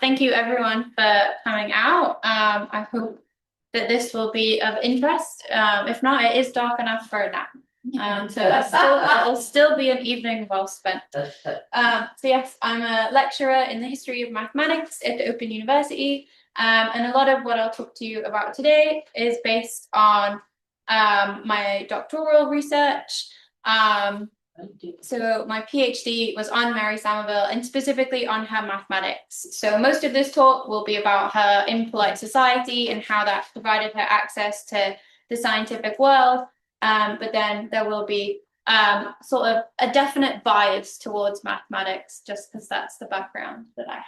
Thank you everyone for coming out. I hope that this will be of interest. If not, it is dark enough for a nap. It'll still be an evening well spent. So yes, I'm a lecturer in the history of mathematics at the Open University. And a lot of what I'll talk to you about today is based on my doctoral research. So my PhD was on Mary Somerville and specifically on her mathematics. So most of this talk will be about her impolite society and how that provided her access to the scientific world. But then there will be sort of a definite bias towards mathematics, just because that's the background that I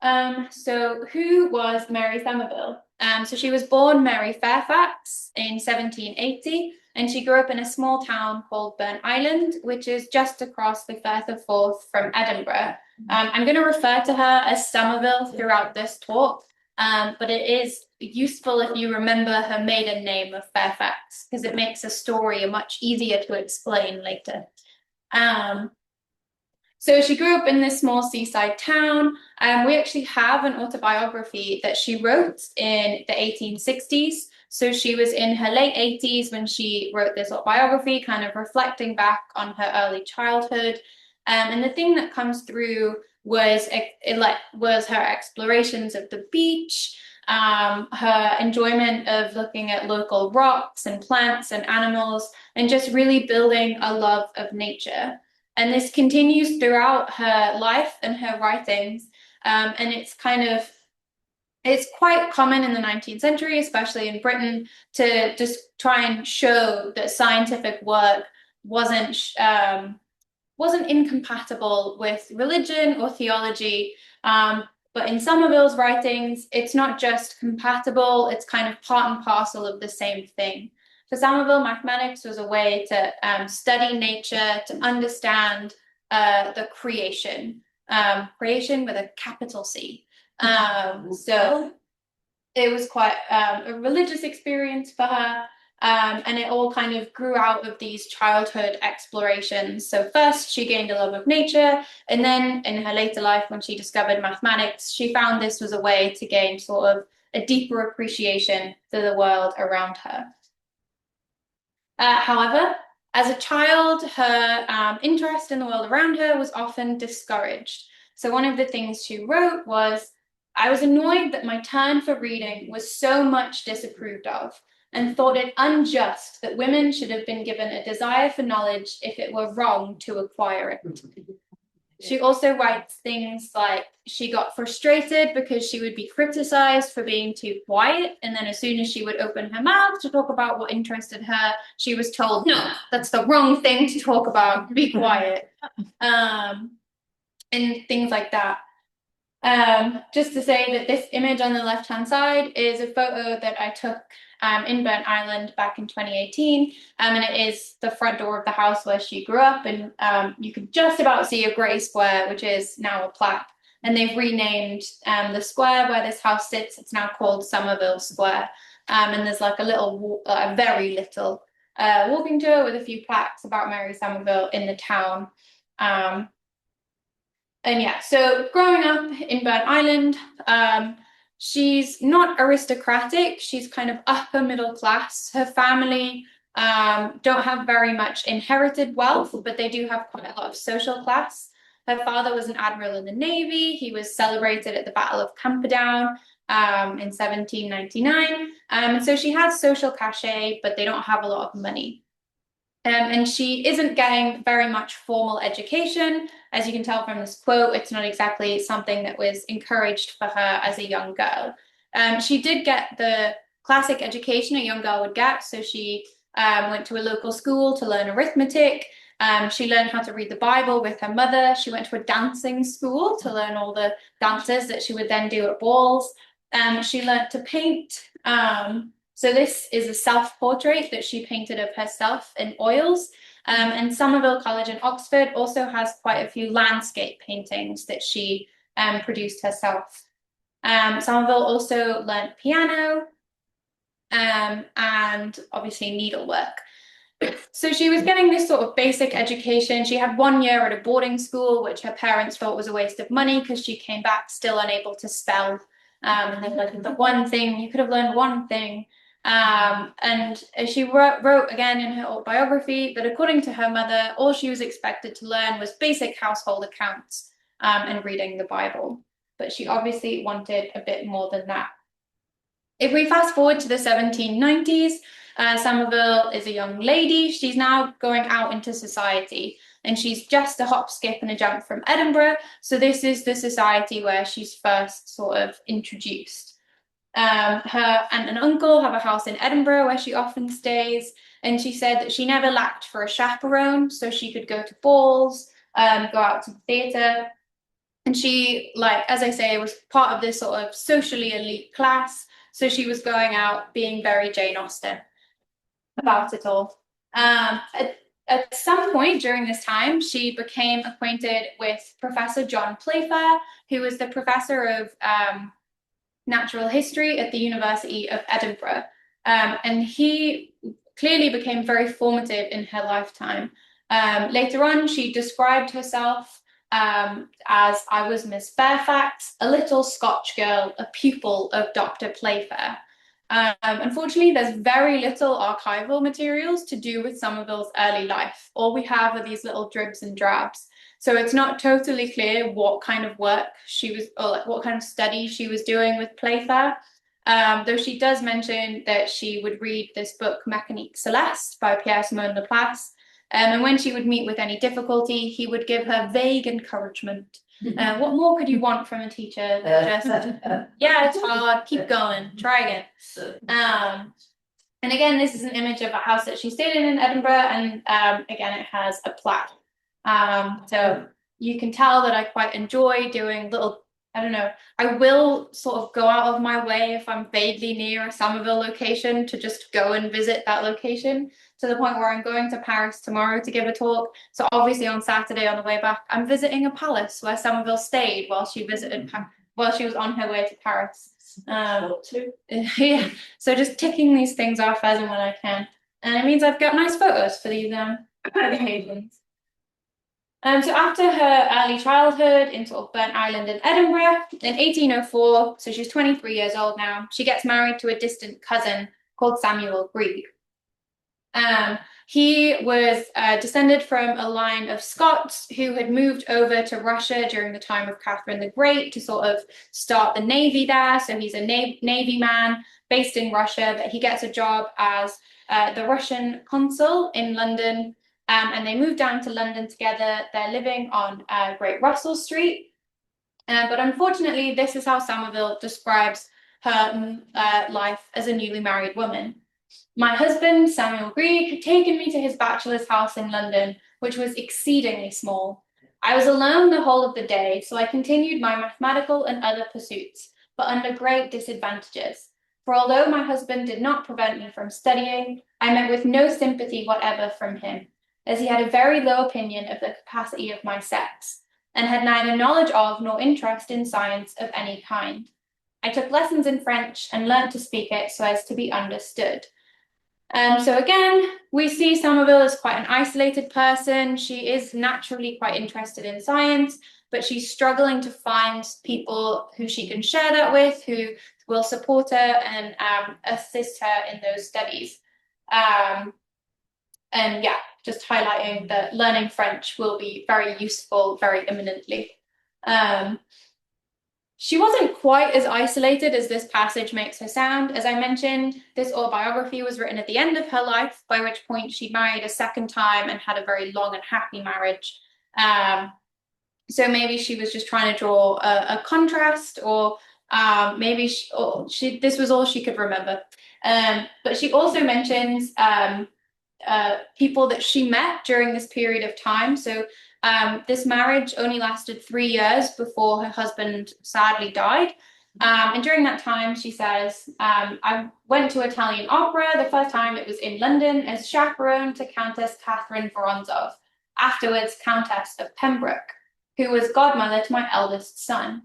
have. So who was Mary Somerville? So she was born Mary Fairfax in 1780. And she grew up in a small town called Burnt Island, which is just across the Firth of Forth from Edinburgh. I'm going to refer to her as Somerville throughout this talk, but it is useful if you remember her maiden name of Fairfax, because it makes a story much easier to explain later. So she grew up in this small seaside town. We actually have an autobiography that she wrote in the 1860s. So she was in her late 80s when she wrote this autobiography, kind of reflecting back on her early childhood. And the thing that comes through was her explorations of the beach, her enjoyment of looking at local rocks and plants and animals, and just really building a love of nature. And this continues throughout her life and her writings. And it's quite common in the 19th century, especially in Britain, to just try and show that scientific work wasn't incompatible with religion or theology. But in Somerville's writings, it's not just compatible, it's kind of part and parcel of the same thing. For Somerville, mathematics was a way to study nature, to understand the creation with a capital C. So it was quite a religious experience for her. And it all kind of grew out of these childhood explorations. So first she gained a love of nature, and then in her later life, when she discovered mathematics, she found this was a way to gain sort of a deeper appreciation for the world around her. However, as a child, her interest in the world around her was often discouraged. So one of the things she wrote was, I was annoyed that my turn for reading was so much disapproved of, and thought it unjust that women should have been given a desire for knowledge if it were wrong to acquire it. She also writes things like she got frustrated because she would be criticized for being too quiet. And then as soon as she would open her mouth to talk about what interested her, she was told, no, that's the wrong thing to talk about, be quiet. And things like that. Just to say that this image on the left-hand side is a photo that I took in Burnt Island back in 2018, and it is the front door of the house where she grew up, and you could just about see a grey square, which is now a plaque, and they've renamed the square where this house sits. It's now called Somerville Square, and there's like a very little walking tour with a few plaques about Mary Somerville in the town. And yeah, so growing up in Burnt Island, she's not aristocratic. She's kind of upper middle class. Her family don't have very much inherited wealth, but they do have quite a lot of social class. Her father was an admiral in the Navy. He was celebrated at the Battle of Camperdown in 1799. And so she has social cachet, but they don't have a lot of money. And she isn't getting very much formal education. As you can tell from this quote, it's not exactly something that was encouraged for her as a young girl. She did get the classic education a young girl would get. So she went to a local school to learn arithmetic. She learned how to read the Bible with her mother. She went to a dancing school to learn all the dances that she would then do at balls. She learned to paint. So this is a self-portrait that she painted of herself in oils. And Somerville College in Oxford also has quite a few landscape paintings that she produced herself. Somerville also learned piano and obviously needlework. So she was getting this sort of basic education. She had 1 year at a boarding school, which her parents thought was a waste of money because she came back still unable to spell. And they were like, the one thing, you could have learned one thing. And she wrote again in her autobiography that according to her mother, all she was expected to learn was basic household accounts and reading the Bible. But she obviously wanted a bit more than that. If we fast forward to the 1790s, Somerville is a young lady. She's now going out into society, and she's just a hop, skip, and a jump from Edinburgh. So this is the society where she's first sort of introduced. Her aunt and uncle have a house in Edinburgh where she often stays, and she said that she never lacked for a chaperone, so she could go to balls, go out to the theatre. And she, like, as I say, was part of this sort of socially elite class. So she was going out being very Jane Austen about it all. At some point during this time, she became acquainted with Professor John Playfair, who was the professor of natural history at the University of Edinburgh. And he clearly became very formative in her lifetime. Later on, she described herself as I was Miss Fairfax, a little Scotch girl, a pupil of Dr. Playfair. Unfortunately, there's very little archival materials to do with Somerville's early life. All we have are these little dribs and drabs. So it's not totally clear what kind of work she was, or like what kind of study she was doing with Playfair. Though she does mention that she would read this book, Mécanique Céleste by Pierre-Simon Laplace. And when she would meet with any difficulty, he would give her vague encouragement. What more could you want from a teacher than just, yeah, it's hard, keep going, try again. And again, this is an image of a house that she stayed in Edinburgh, and again, it has a plaque. So you can tell that I quite enjoy doing little, I don't know, I will sort of go out of my way if I'm vaguely near a Somerville location to just go and visit that location, to the point where I'm going to Paris tomorrow to give a talk. So obviously on Saturday on the way back, I'm visiting a palace where Somerville stayed while she visited, while she was on her way to Paris. Yeah, so just ticking these things off as and when I can. And it means I've got nice photos for these occasions. So after her early childhood in sort of Burnt Island in Edinburgh, in 1804, so she's 23 years old now, she gets married to a distant cousin called Samuel Grieg. He was descended from a line of Scots who had moved over to Russia during the time of Catherine the Great to sort of start the navy there. So he's a navy man based in Russia, but he gets a job as the Russian consul in London. And they moved down to London together. They're living on Great Russell Street. But unfortunately, this is how Somerville describes her life as a newly married woman. My husband, Samuel Grieg, had taken me to his bachelor's house in London, which was exceedingly small. I was alone the whole of the day, so I continued my mathematical and other pursuits, but under great disadvantages. For although my husband did not prevent me from studying, I met with no sympathy whatever from him, as he had a very low opinion of the capacity of my sex, and had neither knowledge of nor interest in science of any kind. I took lessons in French and learnt to speak it so as to be understood. So again, we see Somerville as quite an isolated person. She is naturally quite interested in science, but she's struggling to find people who she can share that with, who will support her and assist her in those studies. And yeah, just highlighting that learning French will be very useful very imminently. She wasn't quite as isolated as this passage makes her sound. As I mentioned, this autobiography was written at the end of her life, by which point she married a second time and had a very long and happy marriage. So maybe she was just trying to draw a contrast, or maybe this was all she could remember. But she also mentions people that she met during this period of time. So this marriage only lasted 3 years before her husband sadly died. And during that time, she says, I went to Italian opera. The first time it was in London as chaperone to Countess Catherine Vorontsov, afterwards Countess of Pembroke, who was godmother to my eldest son.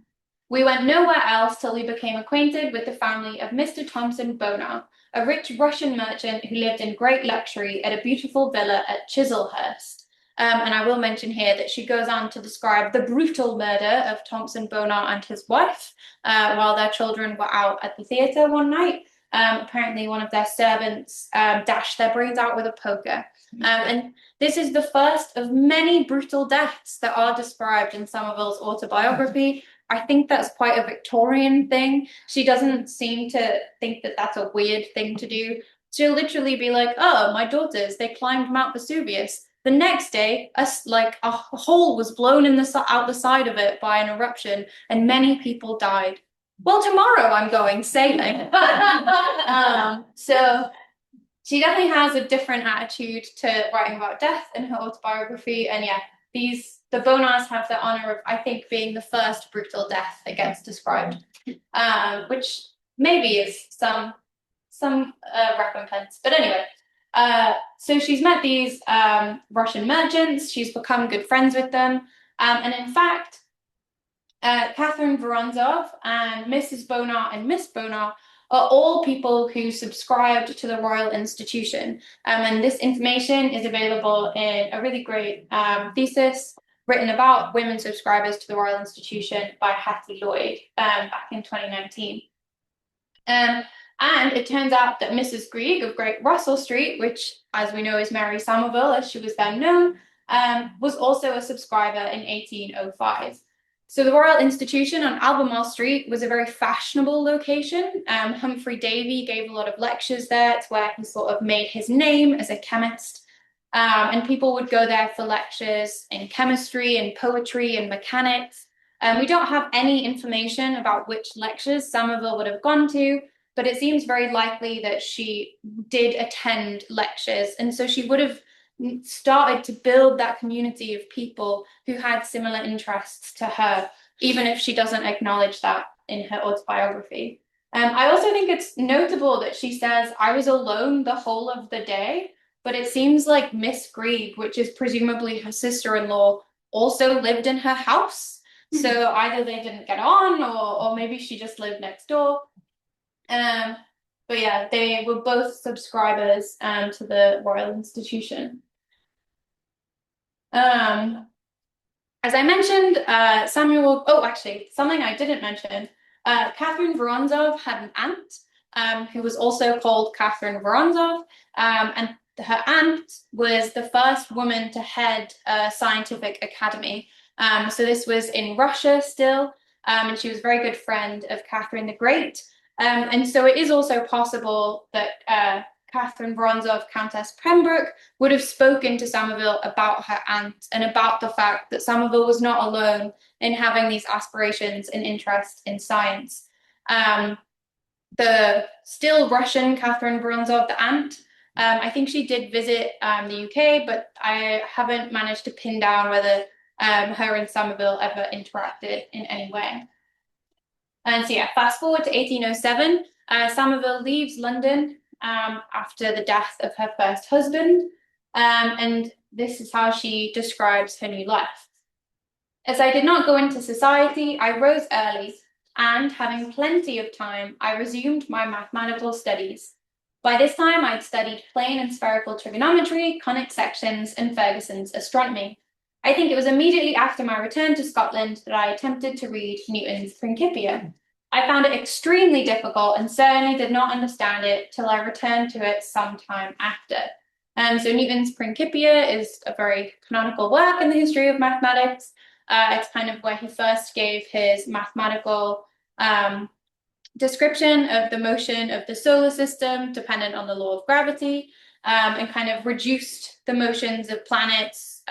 We went nowhere else till we became acquainted with the family of Mr. Thompson Bonar, a rich Russian merchant who lived in great luxury at a beautiful villa at Chislehurst. And I will mention here that she goes on to describe the brutal murder of Thompson Bonar and his wife while their children were out at the theatre one night. Apparently, one of their servants dashed their brains out with a poker. And this is the first of many brutal deaths that are described in Somerville's autobiography. I think that's quite a Victorian thing. She doesn't seem to think that that's a weird thing to do. She'll literally be like, oh, my daughters, they climbed Mount Vesuvius. The next day, a hole was blown out the side of it by an eruption, and many people died. Well, tomorrow I'm going sailing. So she definitely has a different attitude to writing about death in her autobiography. And yeah, the Bonars have the honor of, I think, being the first brutal death that gets described, which maybe is some recompense. But anyway, so she's met these Russian merchants. She's become good friends with them. And in fact, Catherine Vorontsov and Mrs. Bonar and Miss Bonar are all people who subscribed to the Royal Institution. And this information is available in a really great thesis written about women subscribers to the Royal Institution by Hattie Lloyd back in 2019. And it turns out that Mrs. Greig of Great Russell Street, which, as we know, is Mary Somerville, as she was then known, was also a subscriber in 1805. So the Royal Institution on Albemarle Street was a very fashionable location. Humphrey Davy gave a lot of lectures there. It's where he sort of made his name as a chemist. And people would go there for lectures in chemistry and poetry and mechanics. We don't have any information about which lectures Somerville would have gone to, but it seems very likely that she did attend lectures. And so she would have started to build that community of people who had similar interests to her, even if she doesn't acknowledge that in her autobiography. I also think it's notable that she says, I was alone the whole of the day, but it seems like Miss Greig, which is presumably her sister-in-law, also lived in her house. So either they didn't get on or maybe she just lived next door. But yeah, they were both subscribers to the Royal Institution. As I mentioned, actually, something I didn't mention, Catherine Vorontsov had an aunt who was also called Catherine Vorontsov, and her aunt was the first woman to head a scientific academy. So this was in Russia still, and she was a very good friend of Catherine the Great. And so it is also possible that Catherine Vorontsov, Countess Pembroke, would have spoken to Somerville about her aunt and about the fact that Somerville was not alone in having these aspirations and interest in science. The still Russian Catherine Vorontsov, the aunt, I think she did visit the UK, but I haven't managed to pin down whether her and Somerville ever interacted in any way. And so yeah, fast forward to 1807, Somerville leaves London after the death of her first husband, and this is how she describes her new life. As I did not go into society, I rose early, and having plenty of time, I resumed my mathematical studies. By this time, I'd studied plane and spherical trigonometry, conic sections, and Ferguson's astronomy. I think it was immediately after my return to Scotland that I attempted to read Newton's Principia. I found it extremely difficult and certainly did not understand it till I returned to it some time after. So Newton's Principia is a very canonical work in the history of mathematics. It's kind of where he first gave his mathematical description of the motion of the solar system dependent on the law of gravity, and kind of reduced the motions of planets,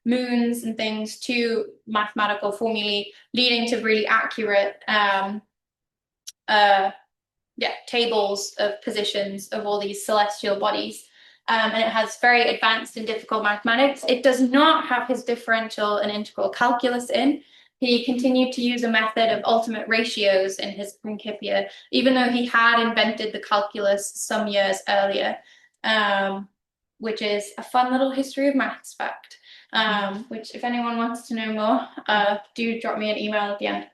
moons and things to mathematical formulae, leading to really accurate tables of positions of all these celestial bodies. And it has very advanced and difficult mathematics. It does not have his differential and integral calculus in. He continued to use a method of ultimate ratios in his Principia, even though he had invented the calculus some years earlier, which is a fun little history of maths fact. Which if anyone wants to know more, do drop me an email at the end.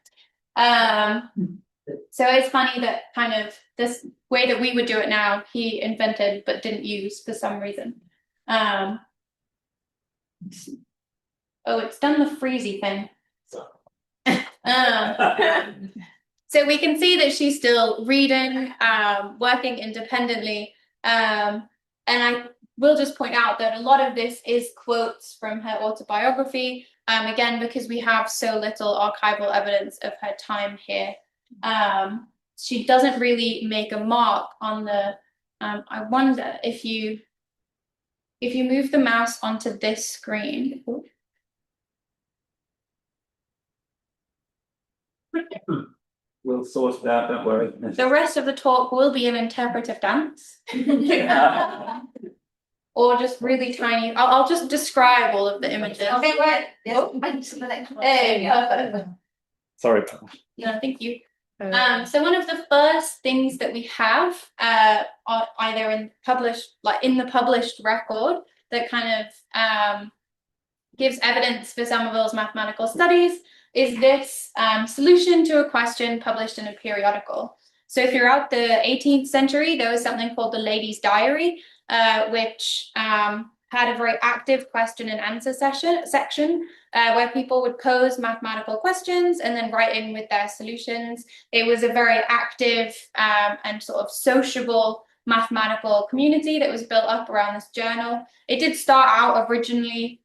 So it's funny that kind of this way that we would do it now, he invented but didn't use for some reason. Oh, it's done the freezy thing. So we can see that she's still reading, working independently. And I will just point out that a lot of this is quotes from her autobiography, again, because we have so little archival evidence of her time here. She doesn't really make a mark on the, I wonder if you move the mouse onto this screen. We'll sort it out, don't worry. The rest of the talk will be an interpretive dance. Or just really tiny. I'll just describe all of the images. Okay, wait. Perfect. Sorry. No, thank you. So one of the first things that we have, either in the published record, that kind of gives evidence for Somerville's mathematical studies, is this solution to a question published in a periodical. So throughout the 18th century, there was something called the Lady's Diary, which had a very active question and answer section where people would pose mathematical questions and then write in with their solutions. It was a very active and sort of sociable mathematical community that was built up around this journal. It did start out originally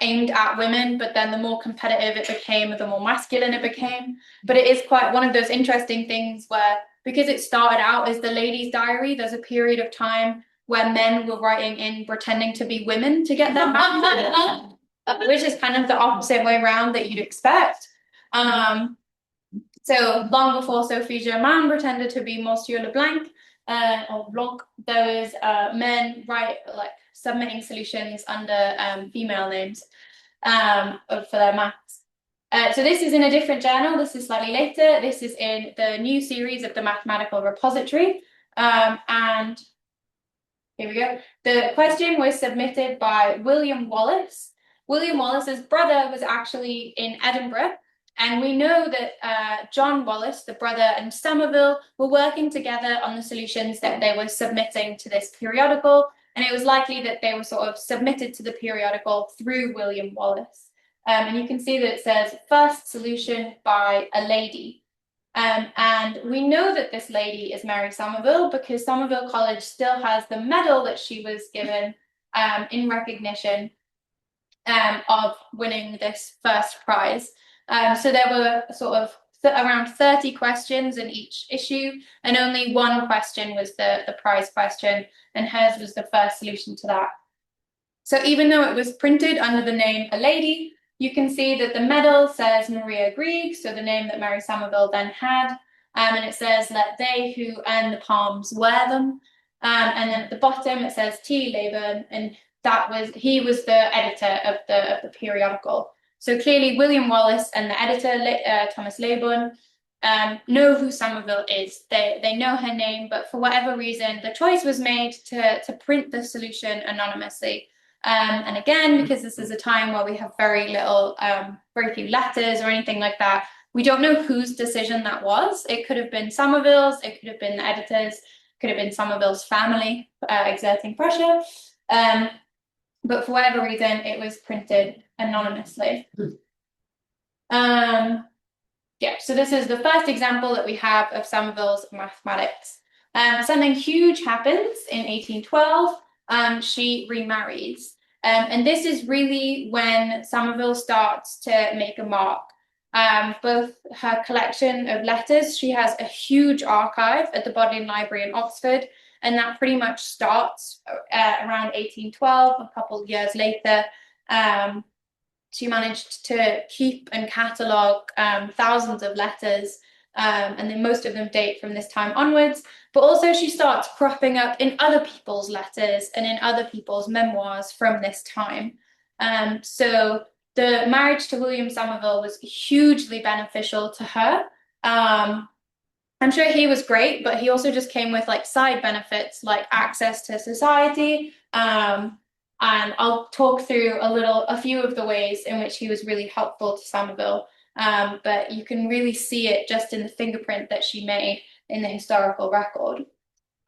aimed at women, but then the more competitive it became, the more masculine it became. But it is quite one of those interesting things where, because it started out as the Lady's Diary, there's a period of time where men were writing in pretending to be women to get their math, which is kind of the opposite way around that you'd expect. So long before Sophie Germain pretended to be Monsieur Leblanc or Blanc, there was men submitting solutions under female names for their maths. So this is in a different journal. This is slightly later. This is in the new series of the Mathematical Repository. And here we go. The question was submitted by William Wallace. William Wallace's brother was actually in Edinburgh. And we know that John Wallace, the brother, and Somerville were working together on the solutions that they were submitting to this periodical. And it was likely that they were sort of submitted to the periodical through William Wallace. And you can see that it says first solution by a lady. And we know that this lady is Mary Somerville because Somerville College still has the medal that she was given in recognition of winning this first prize. So there were sort of around 30 questions in each issue, and only one question was the prize question, and hers was the first solution to that. So even though it was printed under the name A Lady, you can see that the medal says Maria Grieg, so the name that Mary Somerville then had, and it says, let they who earn the palms wear them. And then at the bottom it says T. Leyburn, and he was the editor of the periodical. So clearly William Wallace and the editor, Thomas Leyburn, know who Somerville is. They know her name, but for whatever reason, the choice was made to print the solution anonymously. And again, because this is a time where we have very few letters or anything like that, we don't know whose decision that was. It could have been Somerville's, it could have been the editor's, it could have been Somerville's family exerting pressure. But for whatever reason, it was printed anonymously. So this is the first example that we have of Somerville's mathematics. Something huge happens in 1812. She remarries. And this is really when Somerville starts to make a mark. Both her collection of letters, she has a huge archive at the Bodleian Library in Oxford, and that pretty much starts around 1812, a couple of years later. She managed to keep and catalogue thousands of letters, and then most of them date from this time onwards. But also she starts cropping up in other people's letters and in other people's memoirs from this time. So the marriage to William Somerville was hugely beneficial to her. I'm sure he was great, but he also just came with side benefits like access to society. And I'll talk through a few of the ways in which he was really helpful to Somerville. but you can really see it just in the fingerprint that she made in the historical record.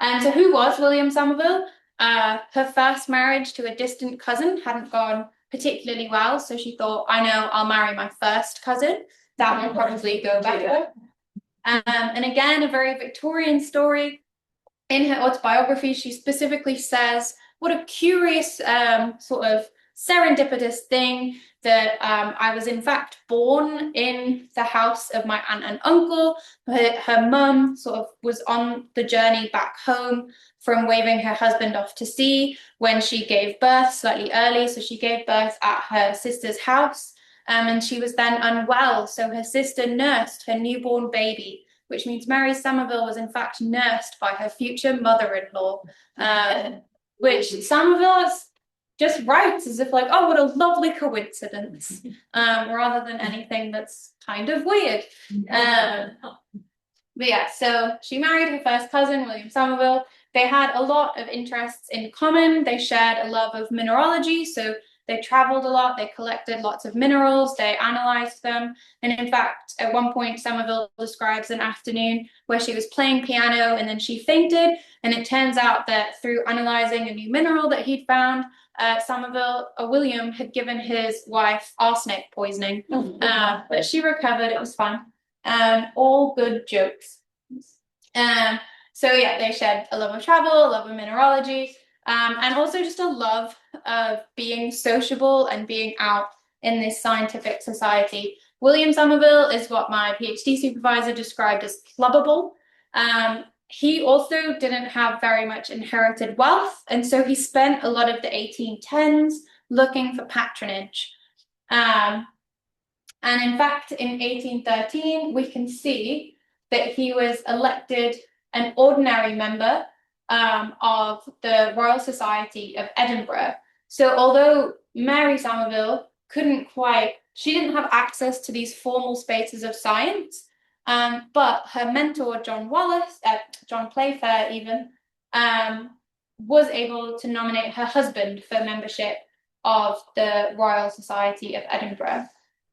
And so who was William Somerville? Her first marriage to a distant cousin hadn't gone particularly well, so she thought, I know, I'll marry my first cousin. That will probably go better. And again, a very Victorian story. In her autobiography, she specifically says, what a curious sort of serendipitous thing that I was in fact born in the house of my aunt and uncle. Her mum sort of was on the journey back home from waving her husband off to sea when she gave birth slightly early. So she gave birth at her sister's house, and she was then unwell. So her sister nursed her newborn baby, which means Mary Somerville was in fact nursed by her future mother-in-law, which Somerville just writes as if like, oh, what a lovely coincidence, rather than anything that's kind of weird. But yeah, so she married her first cousin, William Somerville. They had a lot of interests in common. They shared a love of mineralogy, so they traveled a lot, they collected lots of minerals, they analyzed them. And in fact, at one point, Somerville describes an afternoon where she was playing piano and then she fainted. And it turns out that through analyzing a new mineral that he'd found, William had given his wife arsenic poisoning. But she recovered, it was fun. All good jokes. So yeah, they shared a love of travel, a love of mineralogy, and also just a love of being sociable and being out in this scientific society. William Somerville is what my PhD supervisor described as clubbable. He also didn't have very much inherited wealth, and so he spent a lot of the 1810s looking for patronage. And in fact, in 1813, we can see that he was elected an ordinary member of the Royal Society of Edinburgh. So although Mary Somerville she didn't have access to these formal spaces of science, but her mentor, John Playfair even, was able to nominate her husband for membership of the Royal Society of Edinburgh.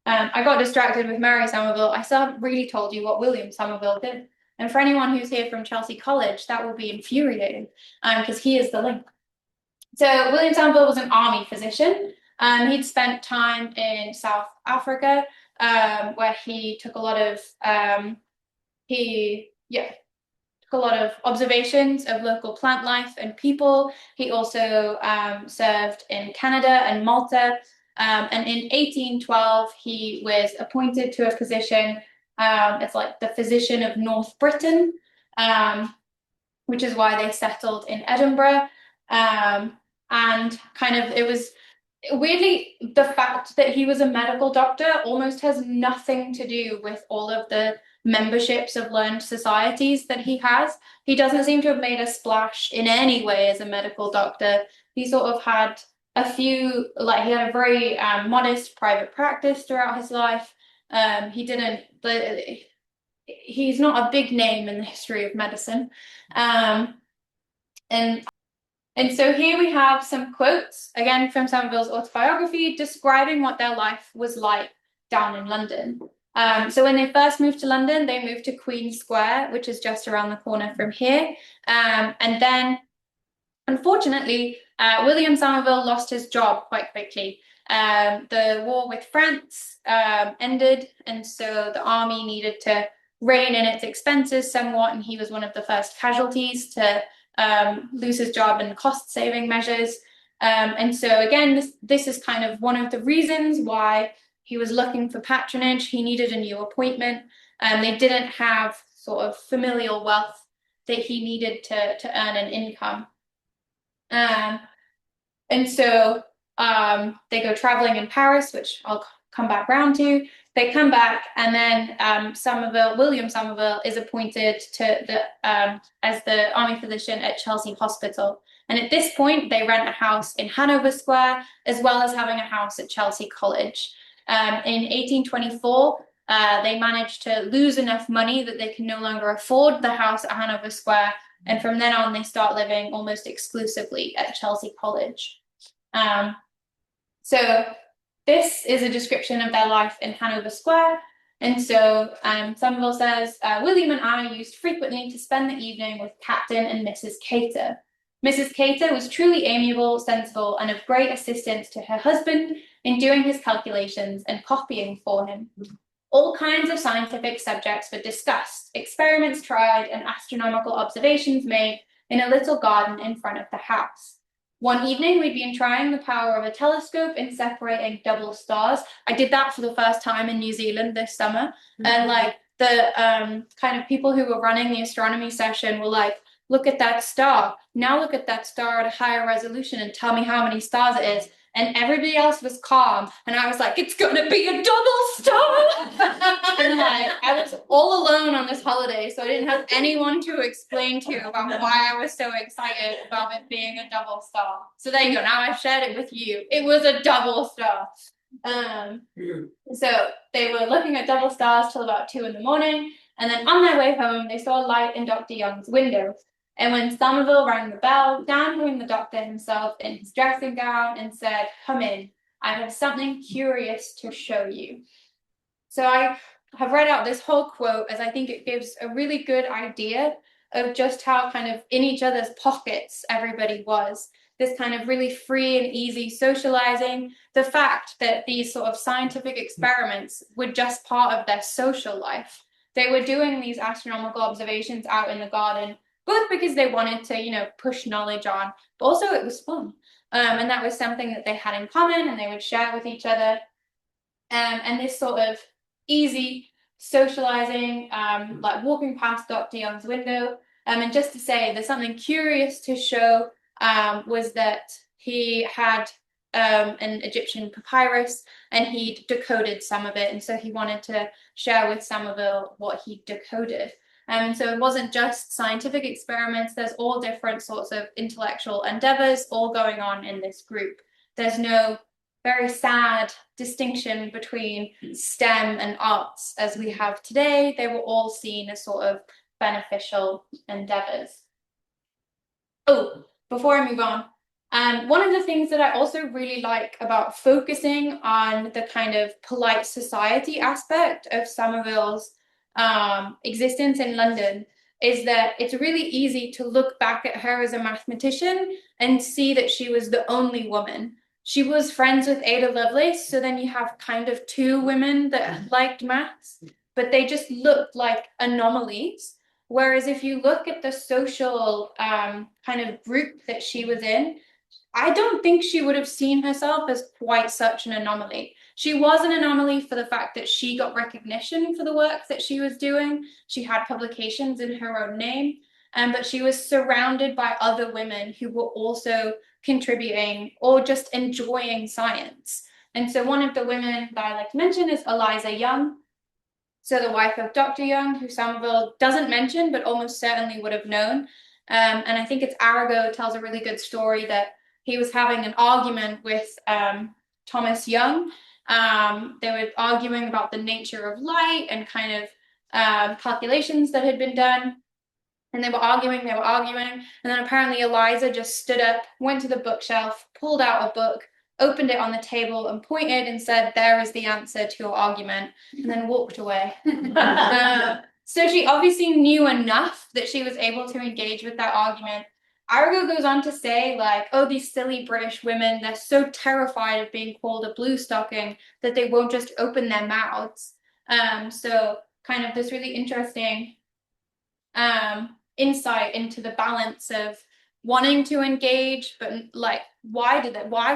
I got distracted with Mary Somerville. I still haven't really told you what William Somerville did. And for anyone who's here from Chelsea College, that will be infuriating because he is the link. So William Somerville was an army physician. He'd spent time in South Africa where he took a lot of observations of local plant life and people. He also served in Canada and Malta. And in 1812, he was appointed to a position. It's like the physician of North Britain, which is why they settled in Edinburgh. And kind of it was weirdly, the fact that he was a medical doctor almost has nothing to do with all of the memberships of learned societies that he has. He doesn't seem to have made a splash in any way as a medical doctor. He sort of had he had a very modest private practice throughout his life. He's not a big name in the history of medicine. And so here we have some quotes, again, from Somerville's autobiography, describing what their life was like down in London. So when they first moved to London, they moved to Queen Square, which is just around the corner from here. And then, unfortunately, William Somerville lost his job quite quickly. The war with France ended, and so the army needed to rein in its expenses somewhat, and he was one of the first casualties to lose his job and cost-saving measures. And so again, this is kind of one of the reasons why he was looking for patronage. He needed a new appointment, and they didn't have sort of familial wealth that he needed to earn an income. And so they go traveling in Paris, which I'll come back round to. They come back, and then William Somerville is appointed to as the army physician at Chelsea Hospital. And at this point, they rent a house in Hanover Square, as well as having a house at Chelsea College. In 1824, they manage to lose enough money that they can no longer afford the house at Hanover Square. And from then on, they start living almost exclusively at Chelsea College. So this is a description of their life in Hanover Square. And so Somerville says, William and I used frequently to spend the evening with Captain and Mrs. Cater. Mrs. Cater was truly amiable, sensible, and of great assistance to her husband in doing his calculations and copying for him. All kinds of scientific subjects were discussed, experiments tried, and astronomical observations made in a little garden in front of the house. One evening, we'd been trying the power of a telescope in separating double stars. I did that for the first time in New Zealand this summer. And like the kind of people who were running the astronomy session were like, look at that star. Now look at that star at a higher resolution and tell me how many stars it is. And everybody else was calm. And I was like, it's gonna be a double star. And like, I was all alone on this holiday, so I didn't have anyone to explain to about why I was so excited about it being a double star. So there you go. Now I've shared it with you. It was a double star. So they were looking at double stars till about 2 a.m. And then on their way home, they saw a light in Dr. Young's window. And when Somerville rang the bell, down came the doctor himself in his dressing gown and said, come in, I have something curious to show you. So I have read out this whole quote as I think it gives a really good idea of just how kind of in each other's pockets everybody was. This kind of really free and easy socializing, the fact that these sort of scientific experiments were just part of their social life. They were doing these astronomical observations out in the garden, both because they wanted to, push knowledge on, but also it was fun. And that was something that they had in common and they would share with each other. And this sort of easy socializing, like walking past Dr. Young's window. And just to say, there's something curious to show was that he had an Egyptian papyrus and he decoded some of it. And so he wanted to share with Somerville what he decoded. And so it wasn't just scientific experiments, there's all different sorts of intellectual endeavors all going on in this group. There's no very sad distinction between STEM and arts as we have today. They were all seen as sort of beneficial endeavors. Oh, before I move on, one of the things that I also really like about focusing on the kind of polite society aspect of Somerville's existence in London is that it's really easy to look back at her as a mathematician and see that she was the only woman. She was friends with Ada Lovelace, so then you have kind of two women that liked maths, but they just looked like anomalies. Whereas if you look at the social kind of group that she was in, I don't think she would have seen herself as quite such an anomaly. She was an anomaly for the fact that she got recognition for the work that she was doing. She had publications in her own name, but she was surrounded by other women who were also contributing or just enjoying science. And so one of the women that I like to mention is Eliza Young. So the wife of Dr. Young, who Somerville doesn't mention, but almost certainly would have known. And I think it's Arago tells a really good story that he was having an argument with Thomas Young. They were arguing about the nature of light and kind of calculations that had been done. And they were arguing, and then apparently Eliza just stood up, went to the bookshelf, pulled out a book, opened it on the table and pointed and said, there is the answer to your argument, and then walked away. So she obviously knew enough that she was able to engage with that argument. Arago goes on to say, like, oh, these silly British women, they're so terrified of being called a blue stocking that they won't just open their mouths. So kind of this really interesting insight into the balance of wanting to engage, but like, why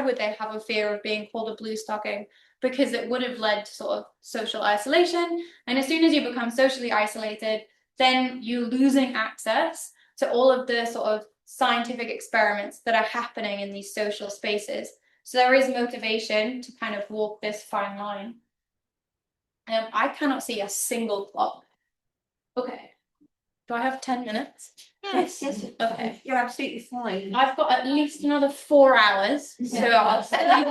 would they have a fear of being called a blue stocking? Because it would have led to sort of social isolation. And as soon as you become socially isolated, then you're losing access to all of the sort of scientific experiments that are happening in these social spaces. So there is motivation to kind of walk this fine line. I cannot see a single clock. Okay. Do I have 10 minutes? Yes. Okay. You're absolutely fine. I've got at least another 4 hours, so I'll set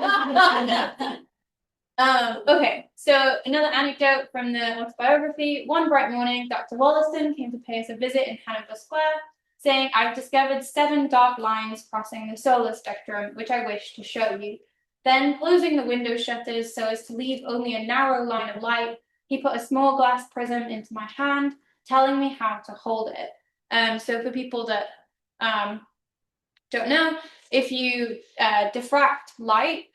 okay, so another anecdote from the autobiography. One bright morning, Dr. Wollaston came to pay us a visit in Hanover Square, saying, I've discovered 7 dark lines crossing the solar spectrum, which I wish to show you. Then, closing the window shutters so as to leave only a narrow line of light, he put a small glass prism into my hand, telling me how to hold it. So for people that don't know, if you diffract light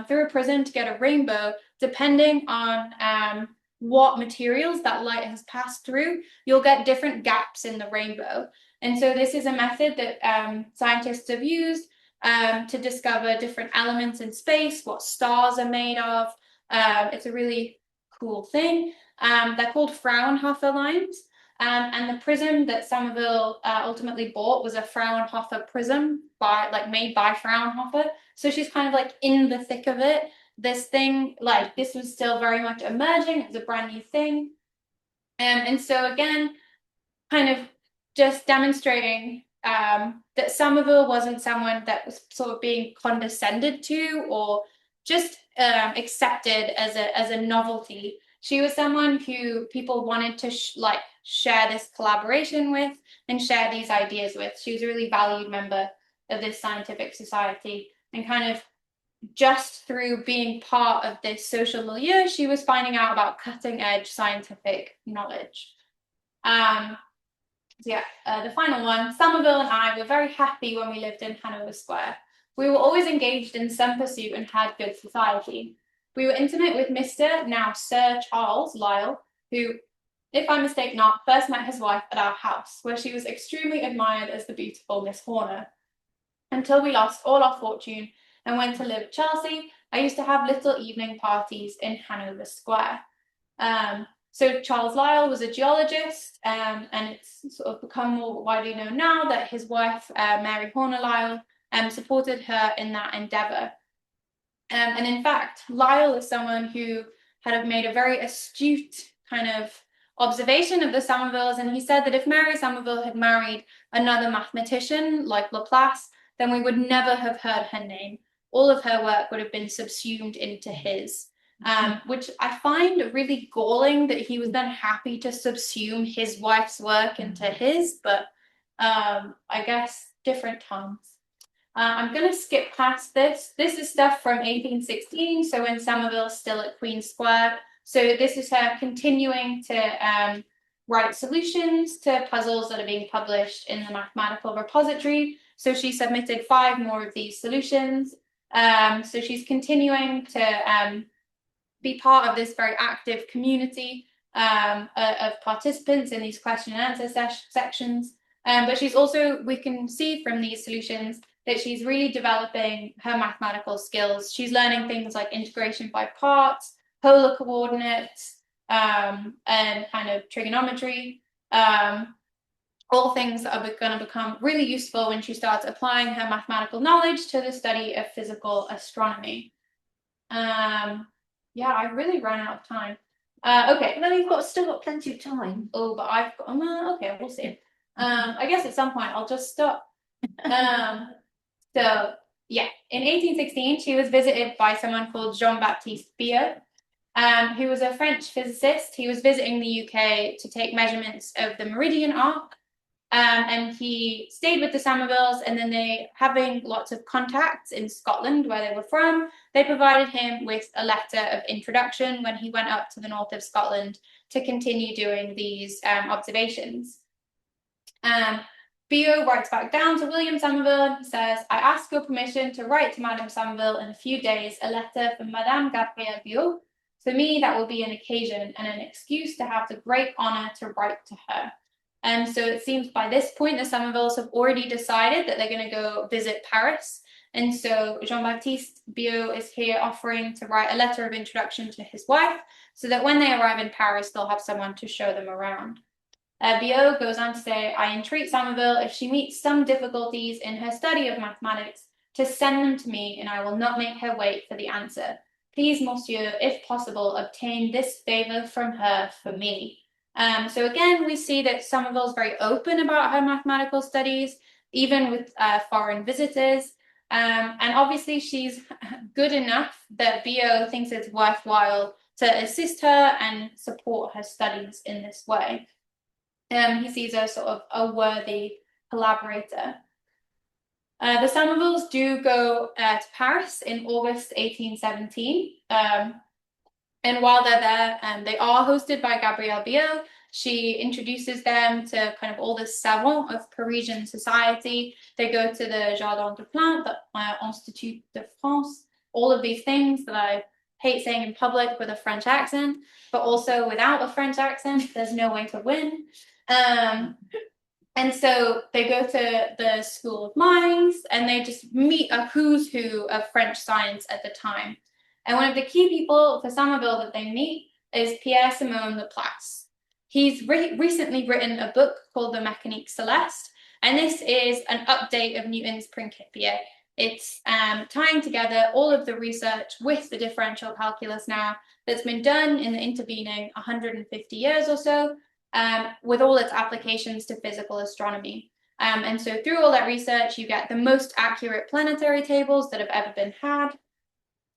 through a prism to get a rainbow, depending on what materials that light has passed through, you'll get different gaps in the rainbow. And so this is a method that scientists have used to discover different elements in space, what stars are made of. It's a really cool thing. They're called Fraunhofer lines. And the prism that Somerville ultimately bought was a Fraunhofer prism made by Fraunhofer. So she's kind of like in the thick of it. This thing, like this was still very much emerging. It was a brand new thing. And so again, kind of just demonstrating that Somerville wasn't someone that was sort of being condescended to or just accepted as a novelty. She was someone who people wanted to share this collaboration with and share these ideas with. She was a really valued member of this scientific society, and kind of just through being part of this social milieu, she was finding out about cutting edge scientific knowledge. The final one, Somerville and I were very happy when we lived in Hanover Square. We were always engaged in some pursuit and had good society. We were intimate with Mr. now Sir Charles Lyell, who, if I mistake not, first met his wife at our house, where she was extremely admired as the beautiful Miss Horner. Until we lost all our fortune and went to live at Chelsea, I used to have little evening parties in Hanover Square. So Charles Lyell was a geologist, and it's sort of become more widely known now that his wife, Mary Horner Lyell, supported her in that endeavor. And in fact, Lyell is someone who had made a very astute kind of observation of the Somervilles, and he said that if Mary Somerville had married another mathematician like Laplace, then we would never have heard her name. All of her work would have been subsumed into his. Which I find really galling that he was then happy to subsume his wife's work into his, but I guess different times. I'm going to skip past this. This is stuff from 1816, so when Somerville's still at Queen Square. So this is her continuing to write solutions to puzzles that are being published in the mathematical repository. So she submitted 5 more of these solutions. So she's continuing to be part of this very active community of participants in these question and answer sections. But she's also, we can see from these solutions that she's really developing her mathematical skills. She's learning things like integration by parts, polar coordinates, and kind of trigonometry, all things that are going to become really useful when she starts applying her mathematical knowledge to the study of physical astronomy. Yeah, I really ran out of time. Okay. No, you've still got plenty of time. Oh, but I've got, okay, we'll see. I guess at some point I'll just stop. So yeah, in 1816, she was visited by someone called Jean-Baptiste Biot, who was a French physicist. He was visiting the UK to take measurements of the meridian arc. And he stayed with the Somervilles, and then they, having lots of contacts in Scotland where they were from, they provided him with a letter of introduction when he went up to the north of Scotland to continue doing these observations. Biot writes back down to William Somerville and says, I ask your permission to write to Madame Somerville in a few days a letter from Madame Gabrielle Biot. For me, that will be an occasion and an excuse to have the great honor to write to her. And so it seems by this point, the Somervilles have already decided that they're going to go visit Paris. And so Jean-Baptiste Biot is here offering to write a letter of introduction to his wife so that when they arrive in Paris, they'll have someone to show them around. Biot goes on to say, I entreat Somerville, if she meets some difficulties in her study of mathematics, to send them to me, and I will not make her wait for the answer. Please, monsieur, if possible, obtain this favor from her for me. So again, we see that Somerville's very open about her mathematical studies, even with foreign visitors. And obviously she's good enough that Biot thinks it's worthwhile to assist her and support her studies in this way. He sees her sort of a worthy collaborator. The Somervilles do go to Paris in August 1817. And while they're there, they are hosted by Gabrielle Biel. She introduces them to kind of all the savants of Parisian society. They go to the Jardin des Plantes, the Institut de France, all of these things that I hate saying in public with a French accent, but also without a French accent, there's no way to win. And so they go to the School of Mines and they just meet a who's who of French science at the time. And one of the key people for Somerville that they meet is Pierre-Simon Laplace. He's recently written a book called The Mécanique Céleste, and this is an update of Newton's Principia. It's tying together all of the research with the differential calculus now that's been done in the intervening 150 years or so, with all its applications to physical astronomy. And so through all that research, you get the most accurate planetary tables that have ever been had.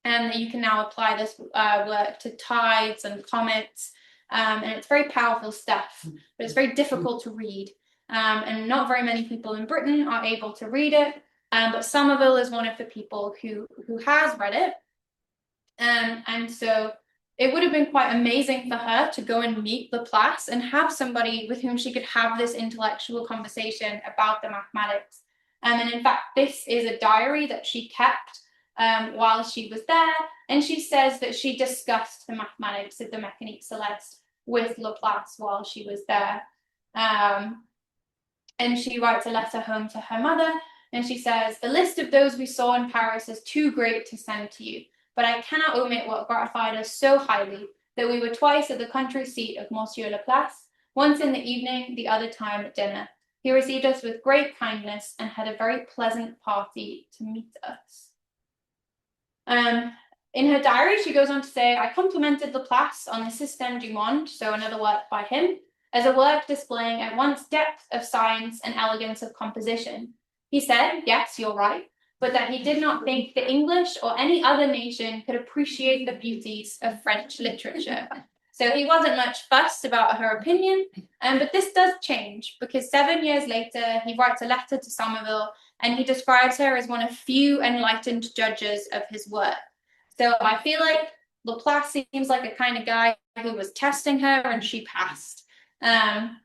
And you can now apply this work to tides and comets. And it's very powerful stuff, but it's very difficult to read. And not very many people in Britain are able to read it. But Somerville is one of the people who has read it. And so it would have been quite amazing for her to go and meet Laplace and have somebody with whom she could have this intellectual conversation about the mathematics. And in fact, this is a diary that she kept while she was there. And she says that she discussed the mathematics of the Mécanique Céleste with Laplace while she was there. And she writes a letter home to her mother. And she says, "The list of those we saw in Paris is too great to send to you. But I cannot omit what gratified us so highly, that we were twice at the country seat of Monsieur Laplace, once in the evening, the other time at dinner. He received us with great kindness and had a very pleasant party to meet us." In her diary, she goes on to say, "I complimented Laplace on the Système du Monde," so another work by him, "as a work displaying at once depth of science and elegance of composition. He said, yes, you're right, but that he did not think the English or any other nation could appreciate the beauties of French literature." So he wasn't much fussed about her opinion, but this does change because 7 years later, he writes a letter to Somerville and he describes her as one of few enlightened judges of his work. So I feel like Laplace seems like a kind of guy who was testing her and she passed. An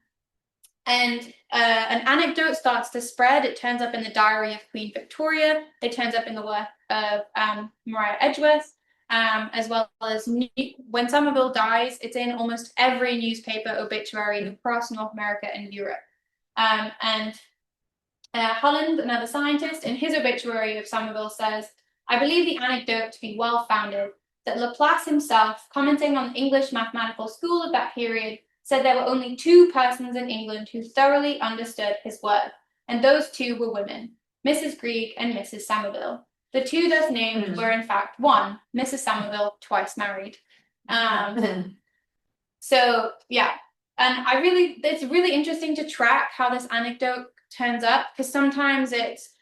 anecdote starts to spread. It turns up in the diary of Queen Victoria. It turns up in the work of Maria Edgeworth, as well as when Somerville dies, it's in almost every newspaper obituary across North America and Europe. Holland, another scientist, in his obituary of Somerville says, "I believe the anecdote to be well-founded, that Laplace himself, commenting on the English mathematical school of that period, said there were only 2 persons in England who thoroughly understood his work, and those 2 were women, Mrs. Greig and Mrs. Somerville. The 2 thus named were in fact 1, Mrs. Somerville, twice married." So yeah, and it's really interesting to track how this anecdote turns up, because sometimes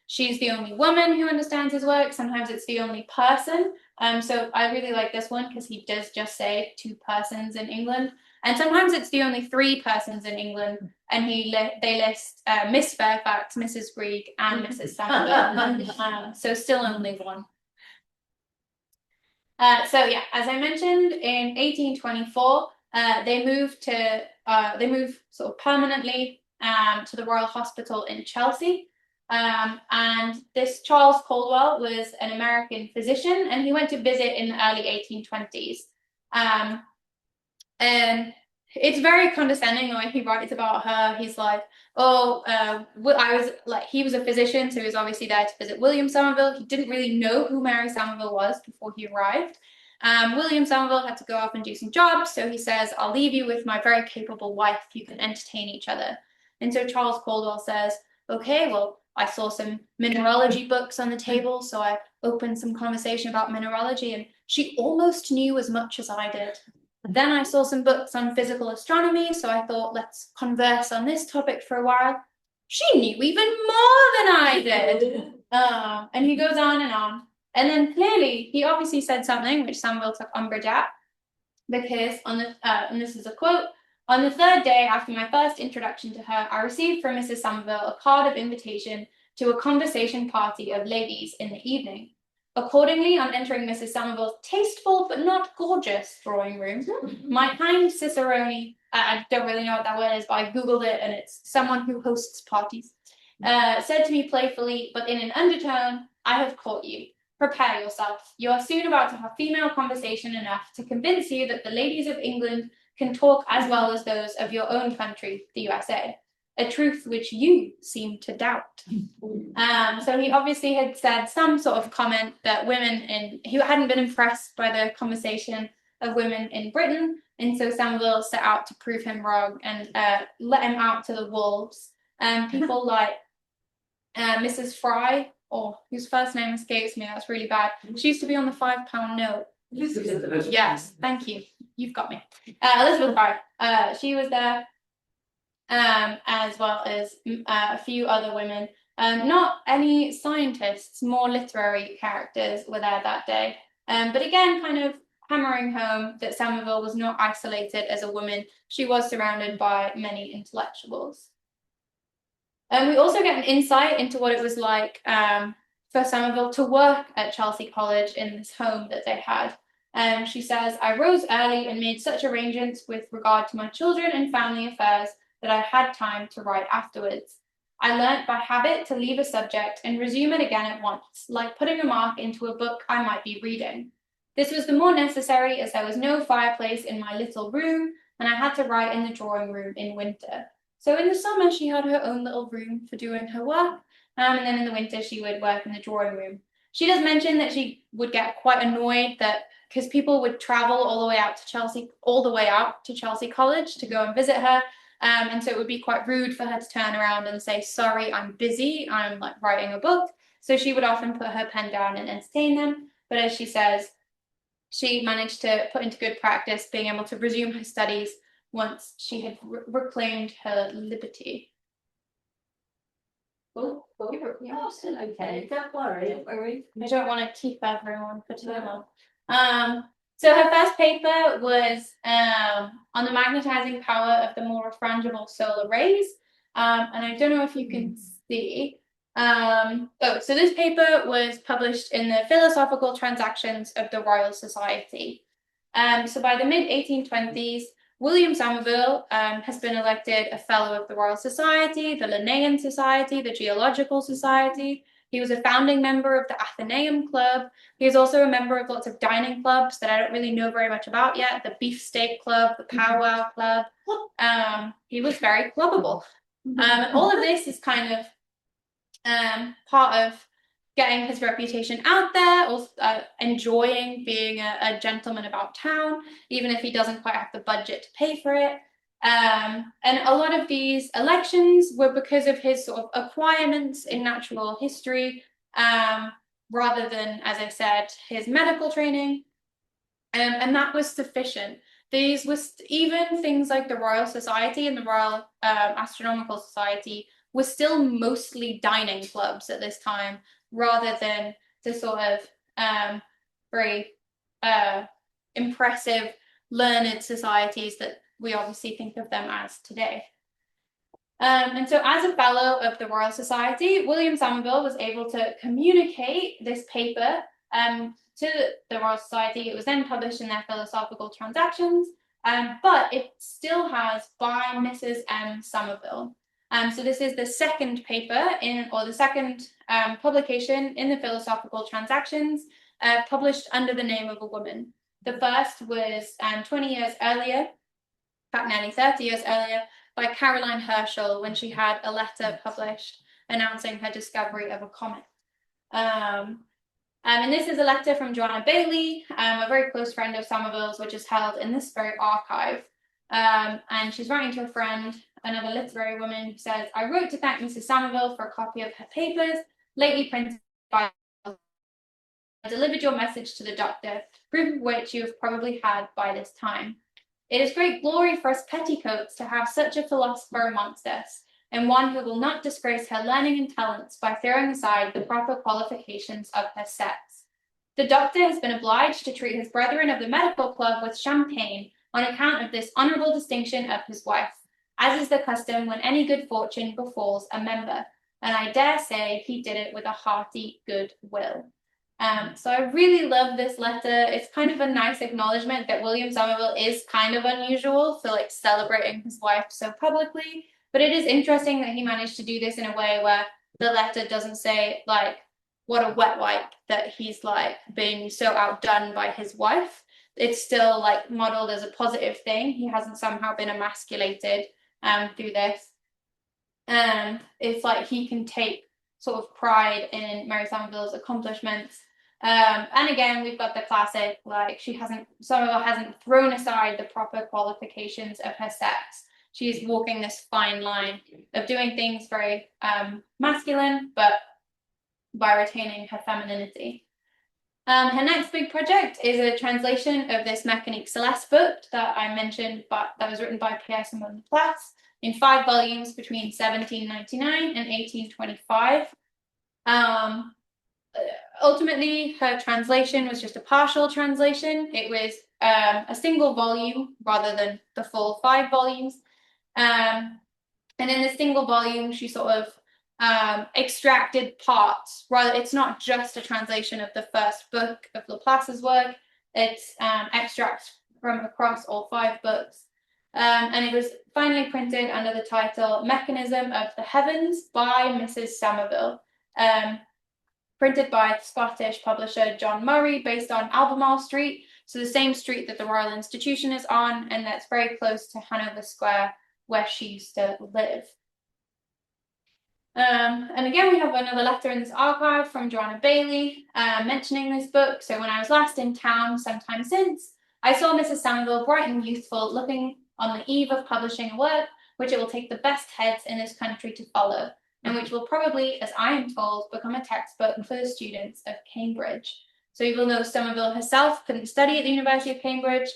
she's the only woman who understands his work, sometimes it's the only person. So I really like this one because he does just say 2 persons in England, and sometimes it's the only 3 persons in England, and they list Miss Fairfax, Mrs. Greig, and Mrs. Somerville. So still only 1. So yeah, as I mentioned, in 1824, they moved sort of permanently to the Royal Hospital in Chelsea. And this Charles Caldwell was an American physician, and he went to visit in the early 1820s. And it's very condescending the way he writes about her. He's like, he was a physician, so he was obviously there to visit William Somerville. He didn't really know who Mary Somerville was before he arrived. William Somerville had to go off and do some jobs, so he says, "I'll leave you with my very capable wife. You can entertain each other." And so Charles Caldwell says, "Okay, well, I saw some mineralogy books on the table, so I opened some conversation about mineralogy, and she almost knew as much as I did. Then I saw some books on physical astronomy, so I thought, let's converse on this topic for a while. She knew even more than I did." And he goes on. And then clearly, he obviously said something which Somerville took umbrage at, because and this is a quote, "On the 3rd day after my first introduction to her, I received from Mrs. Somerville a card of invitation to a conversation party of ladies in the evening. Accordingly, on entering Mrs. Somerville's tasteful but not gorgeous drawing room, my kind cicerone, I don't really know what that word is, but I googled it and it's someone who hosts parties, said to me playfully, but in an undertone, "I have caught you. Prepare yourself. You are soon about to have female conversation enough to convince you that the ladies of England can talk as well as those of your own country, the USA. A truth which you seem to doubt." So he obviously had said some sort of comment that he hadn't been impressed by the conversation of women in Britain, and so Somerville set out to prove him wrong and let him out to the wolves. People like Mrs. Fry, or whose first name escapes me, that's really bad. She used to be on the £5 note. Yes, thank you. You've got me. Elizabeth Fry. She was there, as well as a few other women. Not any scientists, more literary characters were there that day. But again, kind of hammering home that Somerville was not isolated as a woman. She was surrounded by many intellectuals. We also get an insight into what it was like for Somerville to work at Chelsea College in this home that they had. She says, "I rose early and made such arrangements with regard to my children and family affairs that I had time to write afterwards. I learnt by habit to leave a subject and resume it again at once, like putting a mark into a book I might be reading. This was the more necessary as there was no fireplace in my little room, and I had to write in the drawing room in winter." So in the summer, she had her own little room for doing her work, and then in the winter, she would work in the drawing room. She does mention that she would get quite annoyed that because people would travel all the way out to Chelsea College to go and visit her. And so it would be quite rude for her to turn around and say, "Sorry, I'm busy, I'm like writing a book." So she would often put her pen down and entertain them. But as she says, she managed to put into good practice being able to resume her studies once she had reclaimed her liberty. Oh, still okay. Don't worry. I don't want to keep everyone for too long. So her first paper was on the magnetizing power of the more refrangible solar rays. And I don't know if you can see. So this paper was published in the Philosophical Transactions of the Royal Society. So by the mid-1820s, William Somerville has been elected a Fellow of the Royal Society, the Linnean Society, the Geological Society. He was a founding member of the Athenaeum Club. He is also a member of lots of dining clubs that I don't really know very much about yet. The Beefsteak Club, the Powwow Club. He was very clubbable. And all of this is kind of part of getting his reputation out there, or enjoying being a gentleman about town, even if he doesn't quite have the budget to pay for it. And a lot of these elections were because of his sort of acquirements in natural history, rather than, as I said, his medical training. And that was sufficient. These were even things like the Royal Society and the Royal Astronomical Society were still mostly dining clubs at this time, rather than the sort of very impressive, learned societies that we obviously think of them as today. And so as a fellow of the Royal Society, William Somerville was able to communicate this paper to the Royal Society. It was then published in their Philosophical Transactions, but it still has by Mrs. M. Somerville. So this is the second paper the second publication in the Philosophical Transactions, published under the name of a woman. The first was 20 years earlier, in fact, nearly 30 years earlier, by Caroline Herschel, when she had a letter published announcing her discovery of a comet. And this is a letter from Joanna Bailey, a very close friend of Somerville's, which is held in this very archive. And she's writing to a friend, another literary woman, who says, "I wrote to thank Mrs. Somerville for a copy of her papers, lately printed by. I delivered your message to the doctor, proof of which you have probably had by this time. It is great glory for us petticoats to have such a philosopher amongst us, and one who will not disgrace her learning and talents by throwing aside the proper qualifications of her sex. The doctor has been obliged to treat his brethren of the medical club with champagne on account of this honourable distinction of his wife, as is the custom when any good fortune befalls a member, and I dare say he did it with a hearty good will." So I really love this letter. It's kind of a nice acknowledgement that William Somerville is kind of unusual for like celebrating his wife so publicly. But it is interesting that he managed to do this in a way where the letter doesn't say like what a wet wipe that he's like being so outdone by his wife. It's still like modeled as a positive thing. He hasn't somehow been emasculated through this. And it's like he can take sort of pride in Mary Somerville's accomplishments. And again, we've got the classic, like Somerville hasn't thrown aside the proper qualifications of her sex. She's walking this fine line of doing things very masculine, but by retaining her femininity. Her next big project is a translation of this Mécanique Céleste book that I mentioned, but that was written by Pierre Simon Laplace in 5 volumes between 1799 and 1825. Ultimately, her translation was just a partial translation. It was a single volume rather than the full 5 volumes. And in the single volume, she sort of extracted parts. Rather, it's not just a translation of the first book of Laplace's work. It's extracts from across all 5 books. And it was finally printed under the title Mechanism of the Heavens by Mrs. Somerville, printed by Scottish publisher John Murray, based on Albemarle Street, so the same street that the Royal Institution is on, and that's very close to Hanover Square, where she used to live. And again, we have another letter in this archive from Joanna Bailey mentioning this book. So when I was last in town sometime since, I saw Mrs. Somerville bright and youthful, looking on the eve of publishing a work which it will take the best heads in this country to follow, and which will probably, as I am told, become a textbook for the students of Cambridge. So even though Somerville herself couldn't study at the University of Cambridge,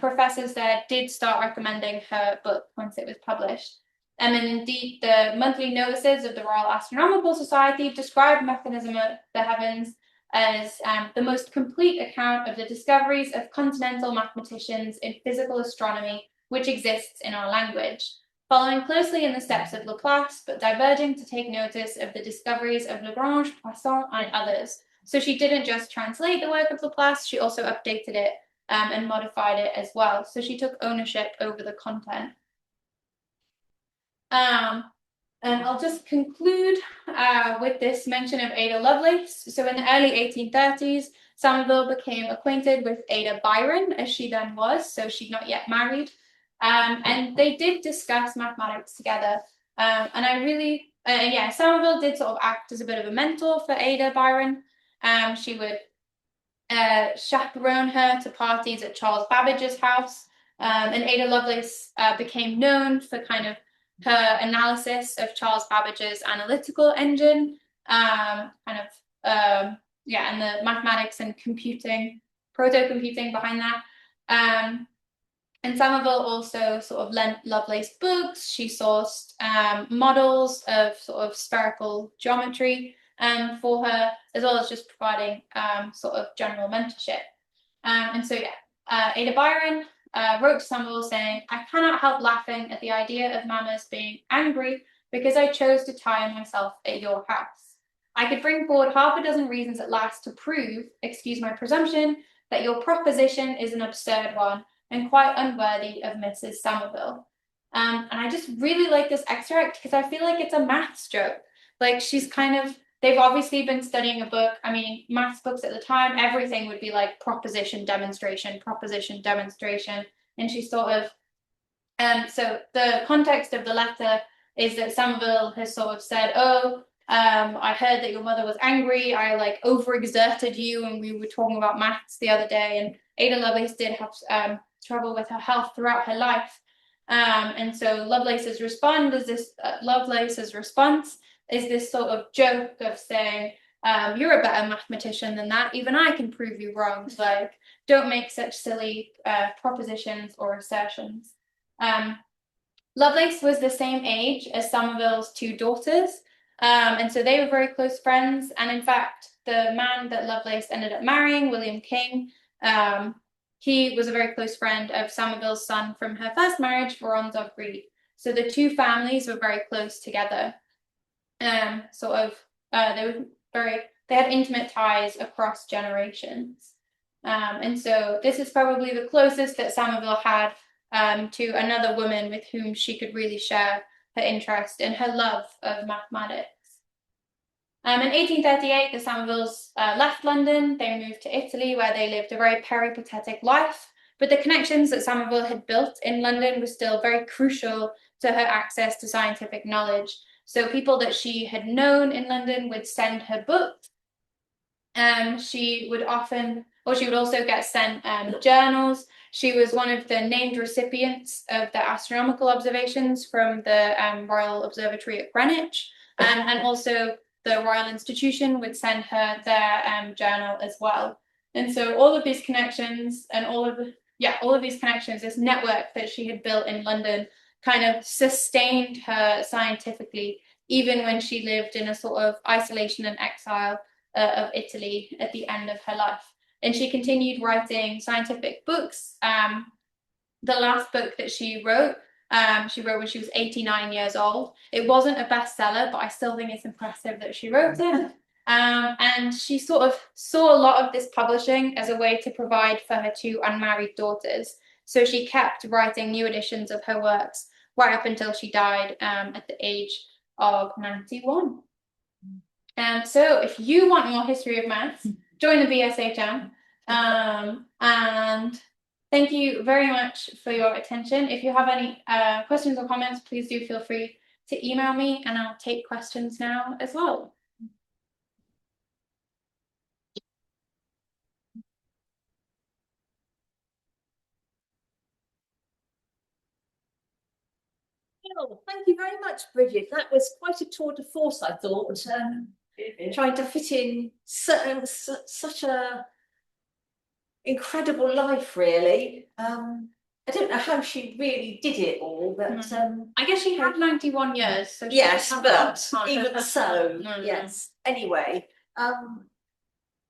professors there did start recommending her book once it was published. And indeed, the monthly notices of the Royal Astronomical Society describe Mechanism of the Heavens as the most complete account of the discoveries of continental mathematicians in physical astronomy which exists in our language, following closely in the steps of Laplace, but diverging to take notice of the discoveries of Lagrange, Poisson, and others. So she didn't just translate the work of Laplace, she also updated it and modified it as well. So she took ownership over the content. And I'll just conclude with this mention of Ada Lovelace. So in the early 1830s, Somerville became acquainted with Ada Byron, as she then was, so she'd not yet married. And they did discuss mathematics together. And I really, Somerville did sort of act as a bit of a mentor for Ada Byron. She would chaperone her to parties at Charles Babbage's house. And Ada Lovelace became known for kind of her analysis of Charles Babbage's analytical engine, and the mathematics and computing, proto-computing behind that. And Somerville also sort of lent Lovelace books. She sourced models of sort of spherical geometry for her, as well as just providing sort of general mentorship. Ada Byron wrote to Somerville saying, "I cannot help laughing at the idea of Mamma's being angry because I chose to tire myself at your house. I could bring forward 6 reasons at last to prove, excuse my presumption, that your proposition is an absurd one and quite unworthy of Mrs. Somerville." And I just really like this extract because I feel like it's a maths joke. Like they've obviously been studying a book. I mean, maths books at the time, everything would be like proposition, demonstration. And she sort of, so the context of the letter is that Somerville has sort of said, I heard that your mother was angry. I like overexerted you and we were talking about maths the other day. And Ada Lovelace did have trouble with her health throughout her life. And so Lovelace's response is this sort of joke of saying, you're a better mathematician than that. Even I can prove you wrong. Like, don't make such silly propositions or assertions. Lovelace was the same age as Somerville's 2 daughters. And so they were very close friends. And in fact, the man that Lovelace ended up marrying, William King, he was a very close friend of Somerville's son from her first marriage, Baron of Reed. So the 2 families were very close together. They were very they had intimate ties across generations. And so this is probably the closest that Somerville had to another woman with whom she could really share her interest and her love of mathematics. In 1838, the Somervilles left London. They moved to Italy, where they lived a very peripatetic life. But the connections that Somerville had built in London were still very crucial to her access to scientific knowledge. So people that she had known in London would send her books. She would also get sent journals. She was one of the named recipients of the astronomical observations from the Royal Observatory at Greenwich, and also the Royal Institution would send her their journal as well. And so all of these connections and all of these connections, this network that she had built in London, kind of sustained her scientifically, even when she lived in a sort of isolation and exile of Italy at the end of her life. And she continued writing scientific books. The last book that she wrote when she was 89 years old. It wasn't a bestseller, but I still think it's impressive that she wrote it. And she sort of saw a lot of this publishing as a way to provide for her two unmarried daughters. So she kept writing new editions of her works right up until she died at the age of 91. So if you want more history of maths, join the BSHM. And thank you very much for your attention. If you have any questions or comments, please do feel free to email me, and I'll take questions now as well. Oh, thank you very much, Bridget. That was quite a tour de force, I thought. Trying to fit in such a incredible life, really. I don't know how she really did it all, but I guess she had 91 years, so she yes, had a lot of but time. even so, yes. Anyway,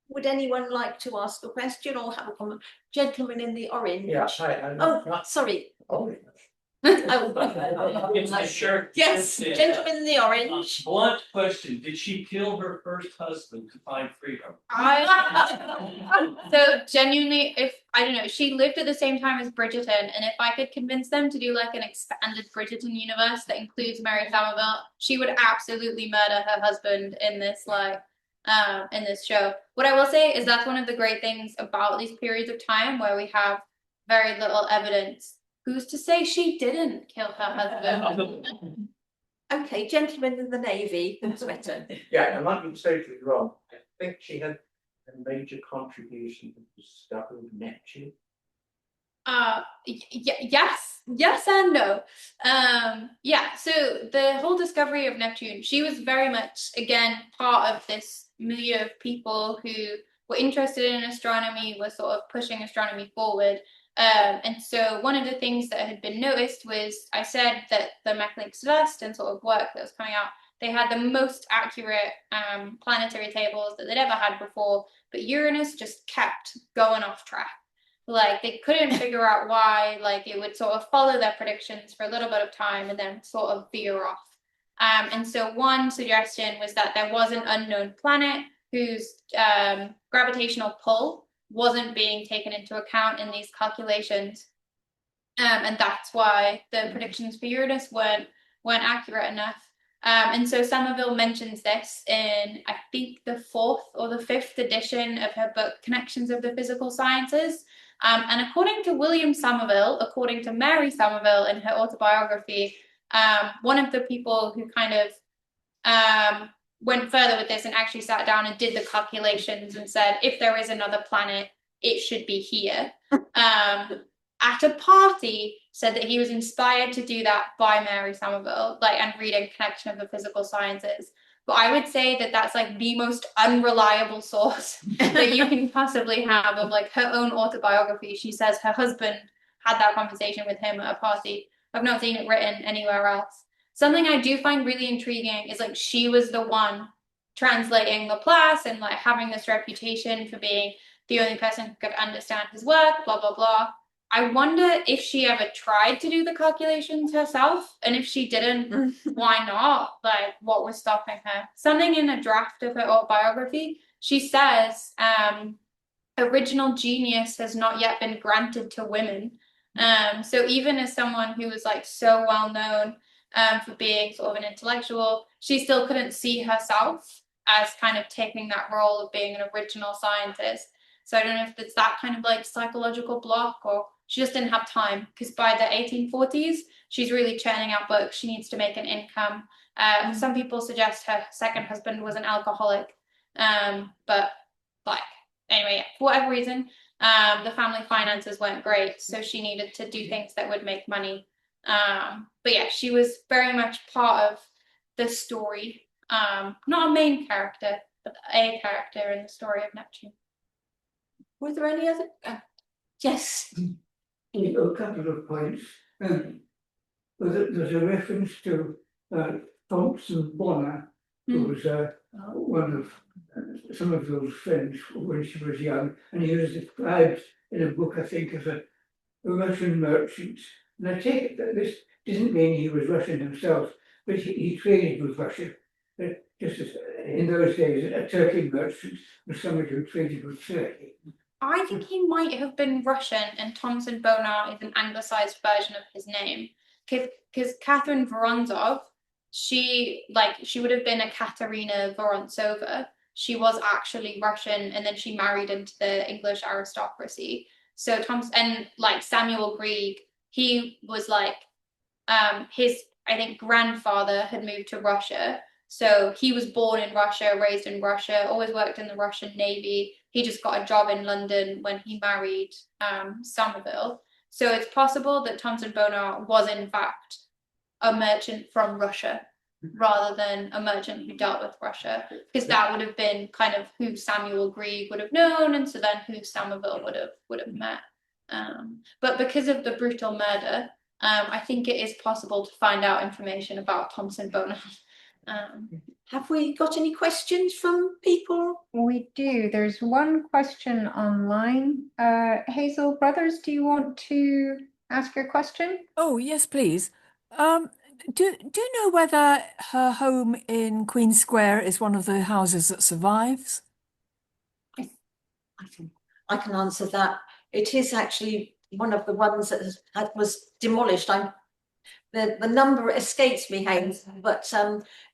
would anyone like to ask a question or have a comment? Gentleman in the orange. Yeah, hi. Oh, sorry. Oh. Sure. Yes, gentleman in the orange. Blunt question: did she kill her first husband to find freedom? So genuinely, if I don't know, she lived at the same time as Bridgerton, and if I could convince them to do like an expanded Bridgerton universe that includes Mary Somerville, she would absolutely murder her husband in this in this show. What I will say is that's one of the great things about these periods of time where we have very little evidence. Who's to say she didn't kill her husband? Okay, gentleman in the navy, sweater. Yeah, I might be totally wrong. I think she had a major contribution to the discovery of Neptune. Yes and no. Yeah, so the whole discovery of Neptune, she was very much, again, part of this milieu of people who were interested in astronomy, were sort of pushing astronomy forward. And so one of the things that had been noticed was, I said that the Mechanique Celeste and sort of work that was coming out, they had the most accurate planetary tables that they'd ever had before, but Uranus just kept going off track. Like they couldn't figure out why, like it would sort of follow their predictions for a little bit of time and then sort of veer off. And so one suggestion was that there was an unknown planet whose gravitational pull wasn't being taken into account in these calculations. And that's why the predictions for Uranus weren't accurate enough. And so Somerville mentions this in, I think, the 4th or the 5th edition of her book, Connections of the Physical Sciences. And according to William Somerville, according to Mary Somerville in her autobiography, one of the people who kind of went further with this and actually sat down and did the calculations and said, if there is another planet, it should be here. At a party, said that he was inspired to do that by Mary Somerville, like, and reading Connection of the Physical Sciences. But I would say that that's like the most unreliable source that you can possibly have of like her own autobiography. She says her husband had that conversation with him at a party. I've not seen it written anywhere else. Something I do find really intriguing is like she was the one translating Laplace and like having this reputation for being the only person who could understand his work, blah, blah, blah. I wonder if she ever tried to do the calculations herself, and if she didn't, why not? Like, what was stopping her? Something in a draft of her autobiography, she says, original genius has not yet been granted to women. So even as someone who was like so well known for being sort of an intellectual, she still couldn't see herself as kind of taking that role of being an original scientist. So I don't know if it's that kind of like psychological block, or she just didn't have time, because by the 1840s, she's really churning out books. She needs to make an income. Some people suggest her second husband was an alcoholic, but like, anyway, yeah, for whatever reason, the family finances weren't great, so she needed to do things that would make money. But yeah, she was very much part of the story. Not a main character, but a character in the story of Neptune. Were there any other? Yes. A couple of points. There's a reference to Thompson Bonner, who was one of Somerville's friends when she was young, and he was described in a book, I think, as a Russian merchant. And I take it that this doesn't mean he was Russian himself, but he traded with Russia. Just as in those days, a Turkey merchant was somebody who traded with Turkey. I think he might have been Russian, and Thompson Bonar is an anglicized version of his name. Because Catherine Vorontsov, she would have been a Katerina Vorontsova. She was actually Russian, and then she married into the English aristocracy. So and like Samuel Grieg, he was like his, I think, grandfather had moved to Russia. So he was born in Russia, raised in Russia, always worked in the Russian Navy. He just got a job in London when he married Somerville. So it's possible that Thompson Bonar was in fact a merchant from Russia rather than a merchant who dealt with Russia, because that would have been kind of who Samuel Grieg would have known, and so then who Somerville would have met. But because of the brutal murder, I think it is possible to find out information about Thompson Bonar. Have we got any questions from people? We do. There's one question online. Hazel Brothers, do you want to ask your question? Oh, yes, please. Do you know whether her home in Queen Square is one of the houses that survives? I can answer that. It is actually one of the ones that was demolished. The number escapes me, Haynes, but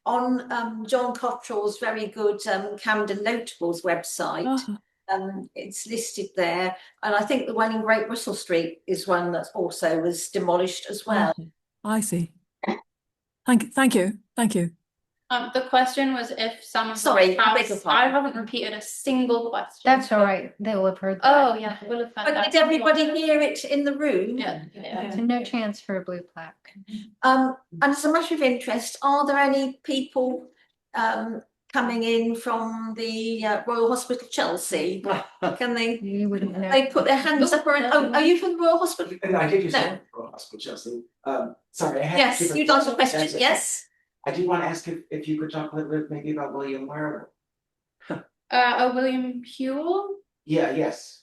on John Cottrell's very good Camden Notables website, it's listed there. And I think the one in Great Russell Street is one that also was demolished as well. I see. Thank you. The question was if some of Sorry, the I beg your house, pardon. I haven't repeated a single question. That's all right. They will have heard that. Oh yeah, we'll have heard But that. did everybody hear it in the room? Yeah. So no chance for a blue plaque. And as a matter of interest, are there any people coming in from the Royal Hospital Chelsea? Can they? You wouldn't know. They put their hands up around. Oh, are you from the Royal Hospital? I did use No. Royal Hospital Chelsea. Sorry, I had Yes, different you'd like a question? questions. Yes. I did want to ask if you could talk a little bit maybe about William Werner. William Whewell. Yes.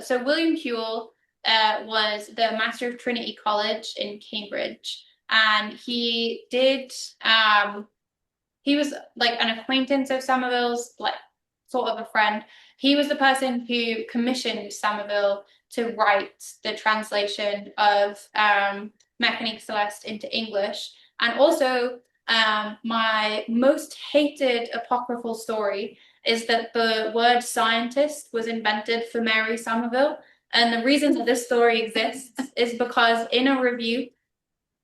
William Whewell was the Master of Trinity College in Cambridge, and he was like an acquaintance of Somerville's, like sort of a friend. He was the person who commissioned Somerville to write the translation of Mécanique Céleste into English. And also, my most hated apocryphal story is that the word scientist was invented for Mary Somerville. And the reason that this story exists is because in a review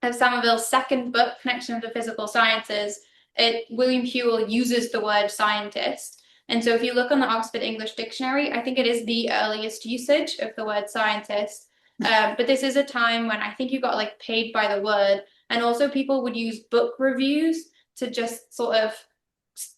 of Somerville's second book, Connection of the Physical Sciences, William Whewell uses the word scientist. And so if you look on the Oxford English Dictionary, I think it is the earliest usage of the word scientist. But this is a time when I think you got like paid by the word, and also people would use book reviews to just sort of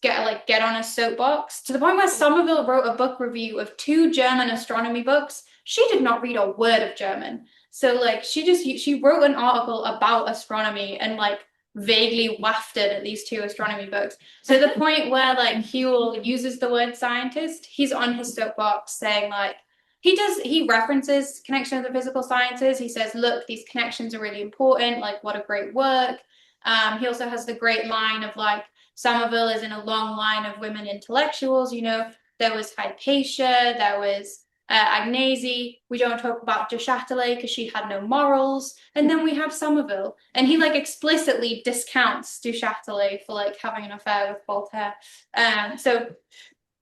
get on a soapbox, to the point where Somerville wrote a book review of 2 German astronomy books. She did not read a word of German. So like she wrote an article about astronomy and like vaguely wafted at these two astronomy books. So the point where like Whewell uses the word scientist, he's on his soapbox saying like, he references connection of the physical sciences. He says, look, these connections are really important, like what a great work. He also has the great line of like, Somerville is in a long line of women intellectuals, you know, there was Hypatia, there was Agnesi. We don't talk about Du Châtelet because she had no morals. And then we have Somerville. And he like explicitly discounts Du Châtelet for like having an affair with Voltaire. So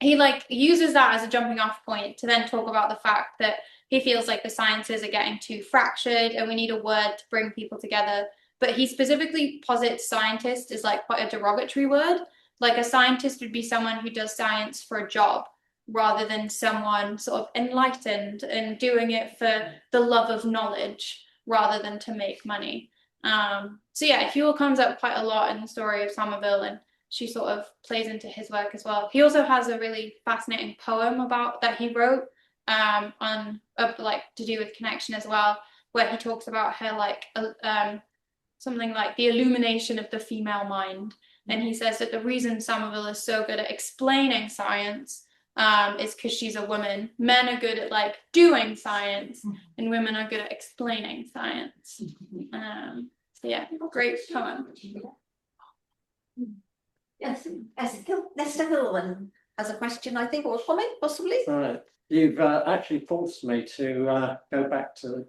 he like uses that as a jumping off point to then talk about the fact that he feels like the sciences are getting too fractured and we need a word to bring people together. But he specifically posits scientist as like quite a derogatory word. Like a scientist would be someone who does science for a job rather than someone sort of enlightened and doing it for the love of knowledge rather than to make money. So yeah, Whewell comes up quite a lot in the story of Somerville, and she sort of plays into his work as well. He also has a really fascinating poem about that he wrote on like to do with connection as well, where he talks about her like something like the illumination of the female mind. And he says that the reason Somerville is so good at explaining science is because she's a woman. Men are good at like doing science, and women are good at explaining science. So yeah, great poem. Yes, Mr. Hillman has a question, I think, or a comment, possibly. Right, you've actually forced me to go back to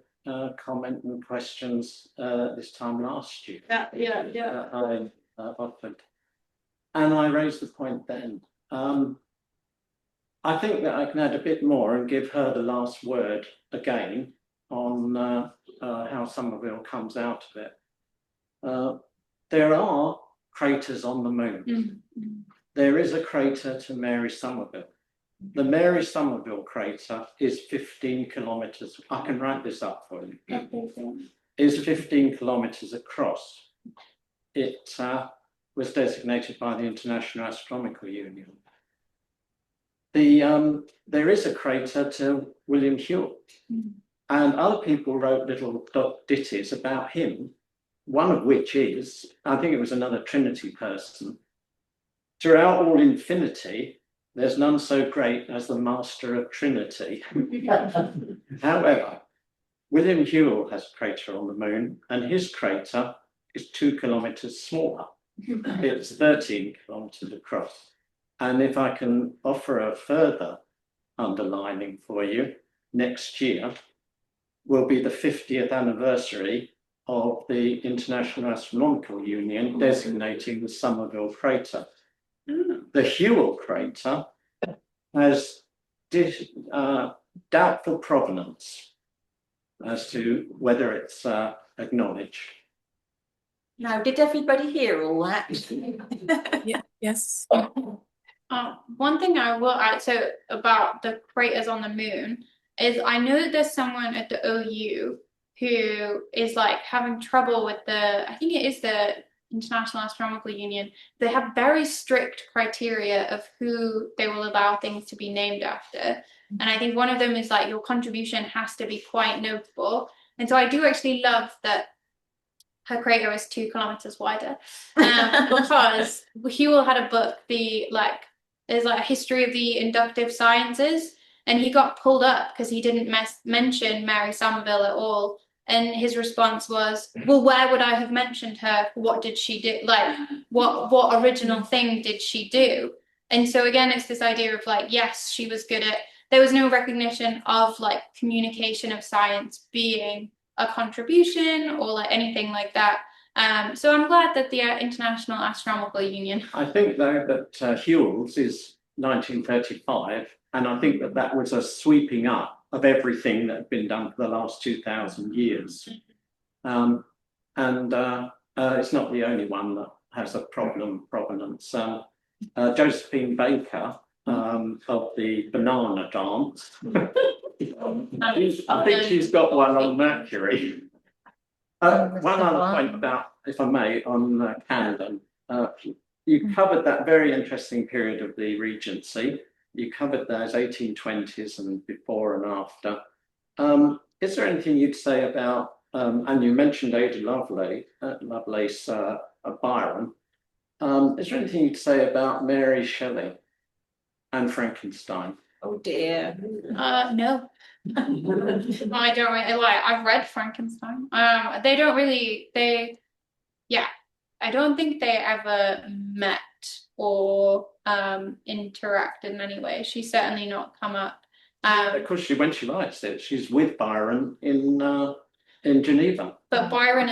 comment and questions this time last year. Yeah. I offered, and I raised the point then. I think that I can add a bit more and give her the last word again on how Somerville comes out of it. There are craters on the moon. Mm-hmm. There is a crater to Mary Somerville. The Mary Somerville crater is 15 kilometers. I can write this up for you. Is 15 kilometers across. It was designated by the International Astronomical Union. There is a crater to William Whewell, and other people wrote little ditties about him. One of which is, I think it was another Trinity person, throughout all infinity, there's none so great as the master of Trinity. However, William Whewell has a crater on the moon, and his crater is 2 kilometers smaller. It's 13 kilometers across. And if I can offer a further underlining for you, next year will be the 50th anniversary of the International Astronomical Union designating the Somerville crater. The Whewell crater has doubtful provenance as to whether it's acknowledged. Now, did everybody hear all that? Yes. One thing I will add about the craters on the moon is I know that there's someone at the OU who is like having trouble with I think it is the International Astronomical Union. They have very strict criteria of who they will allow things to be named after. And I think one of them is like your contribution has to be quite notable. And so I do actually love that her crater is 2 kilometers wider because Whewell had a book, there's like a history of the inductive sciences, and he got pulled up because he didn't mention Mary Somerville at all. And his response was, well, where would I have mentioned her? What did she do? Like, what original thing did she do? And so again, it's this idea of like, yes, she was good at, there was no recognition of like communication of science being a contribution or like anything like that. So I'm glad that the International Astronomical Union. I think though that Whewell's is 1935, and I think that was a sweeping up of everything that had been done for the last 2,000 years. And it's not the only one that has a provenance. Josephine Baker of the banana dance. I think she's got one on Mercury. One other point about, if I may, on Camden. You covered that very interesting period of the Regency. You covered those 1820s and before and after. Is there anything you'd say about, and you mentioned Ada Lovelace Byron. Is there anything you'd say about Mary Shelley and Frankenstein? Oh dear. No. I don't really like. I've read Frankenstein. They don't really. Yeah. I don't think they ever met or interacted in any way. She's certainly not come up. Of course, when she writes it, she's with Byron in Geneva. But Byron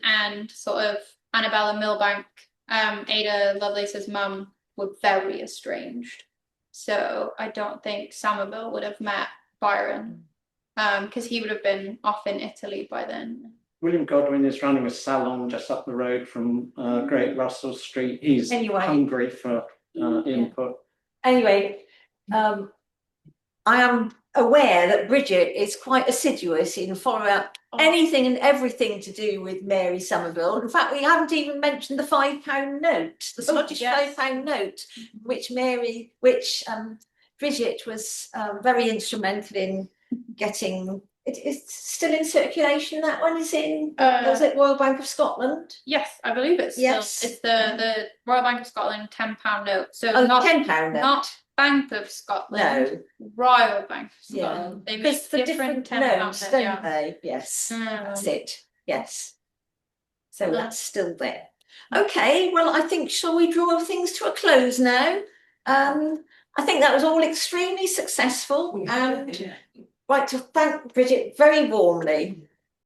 and sort of Annabella Milbank, Ada Lovelace's mum, were very estranged. So I don't think Somerville would have met Byron, because he would have been off in Italy by then. William Godwin is running a salon just up the road from Great Russell Street. He's hungry for input. Anyway, I am aware that Brigitte is quite assiduous in following up anything and everything to do with Mary Somerville. In fact, we haven't even mentioned the £5 note, the Scottish £5 note, which Brigitte was very instrumental in getting. It is still in circulation. That one is in. Was it Royal Bank of Scotland? Yes, I believe it's still. It's the Royal Bank of Scotland £10 note. So not £10 note. Not Bank of Scotland. No. Royal Bank of Scotland. They make different notes, don't they? Yes, that's it. Yes. So that's still there. Okay. Well, I think shall we draw things to a close now? I think that was all extremely successful, and like to thank Brigitte very warmly.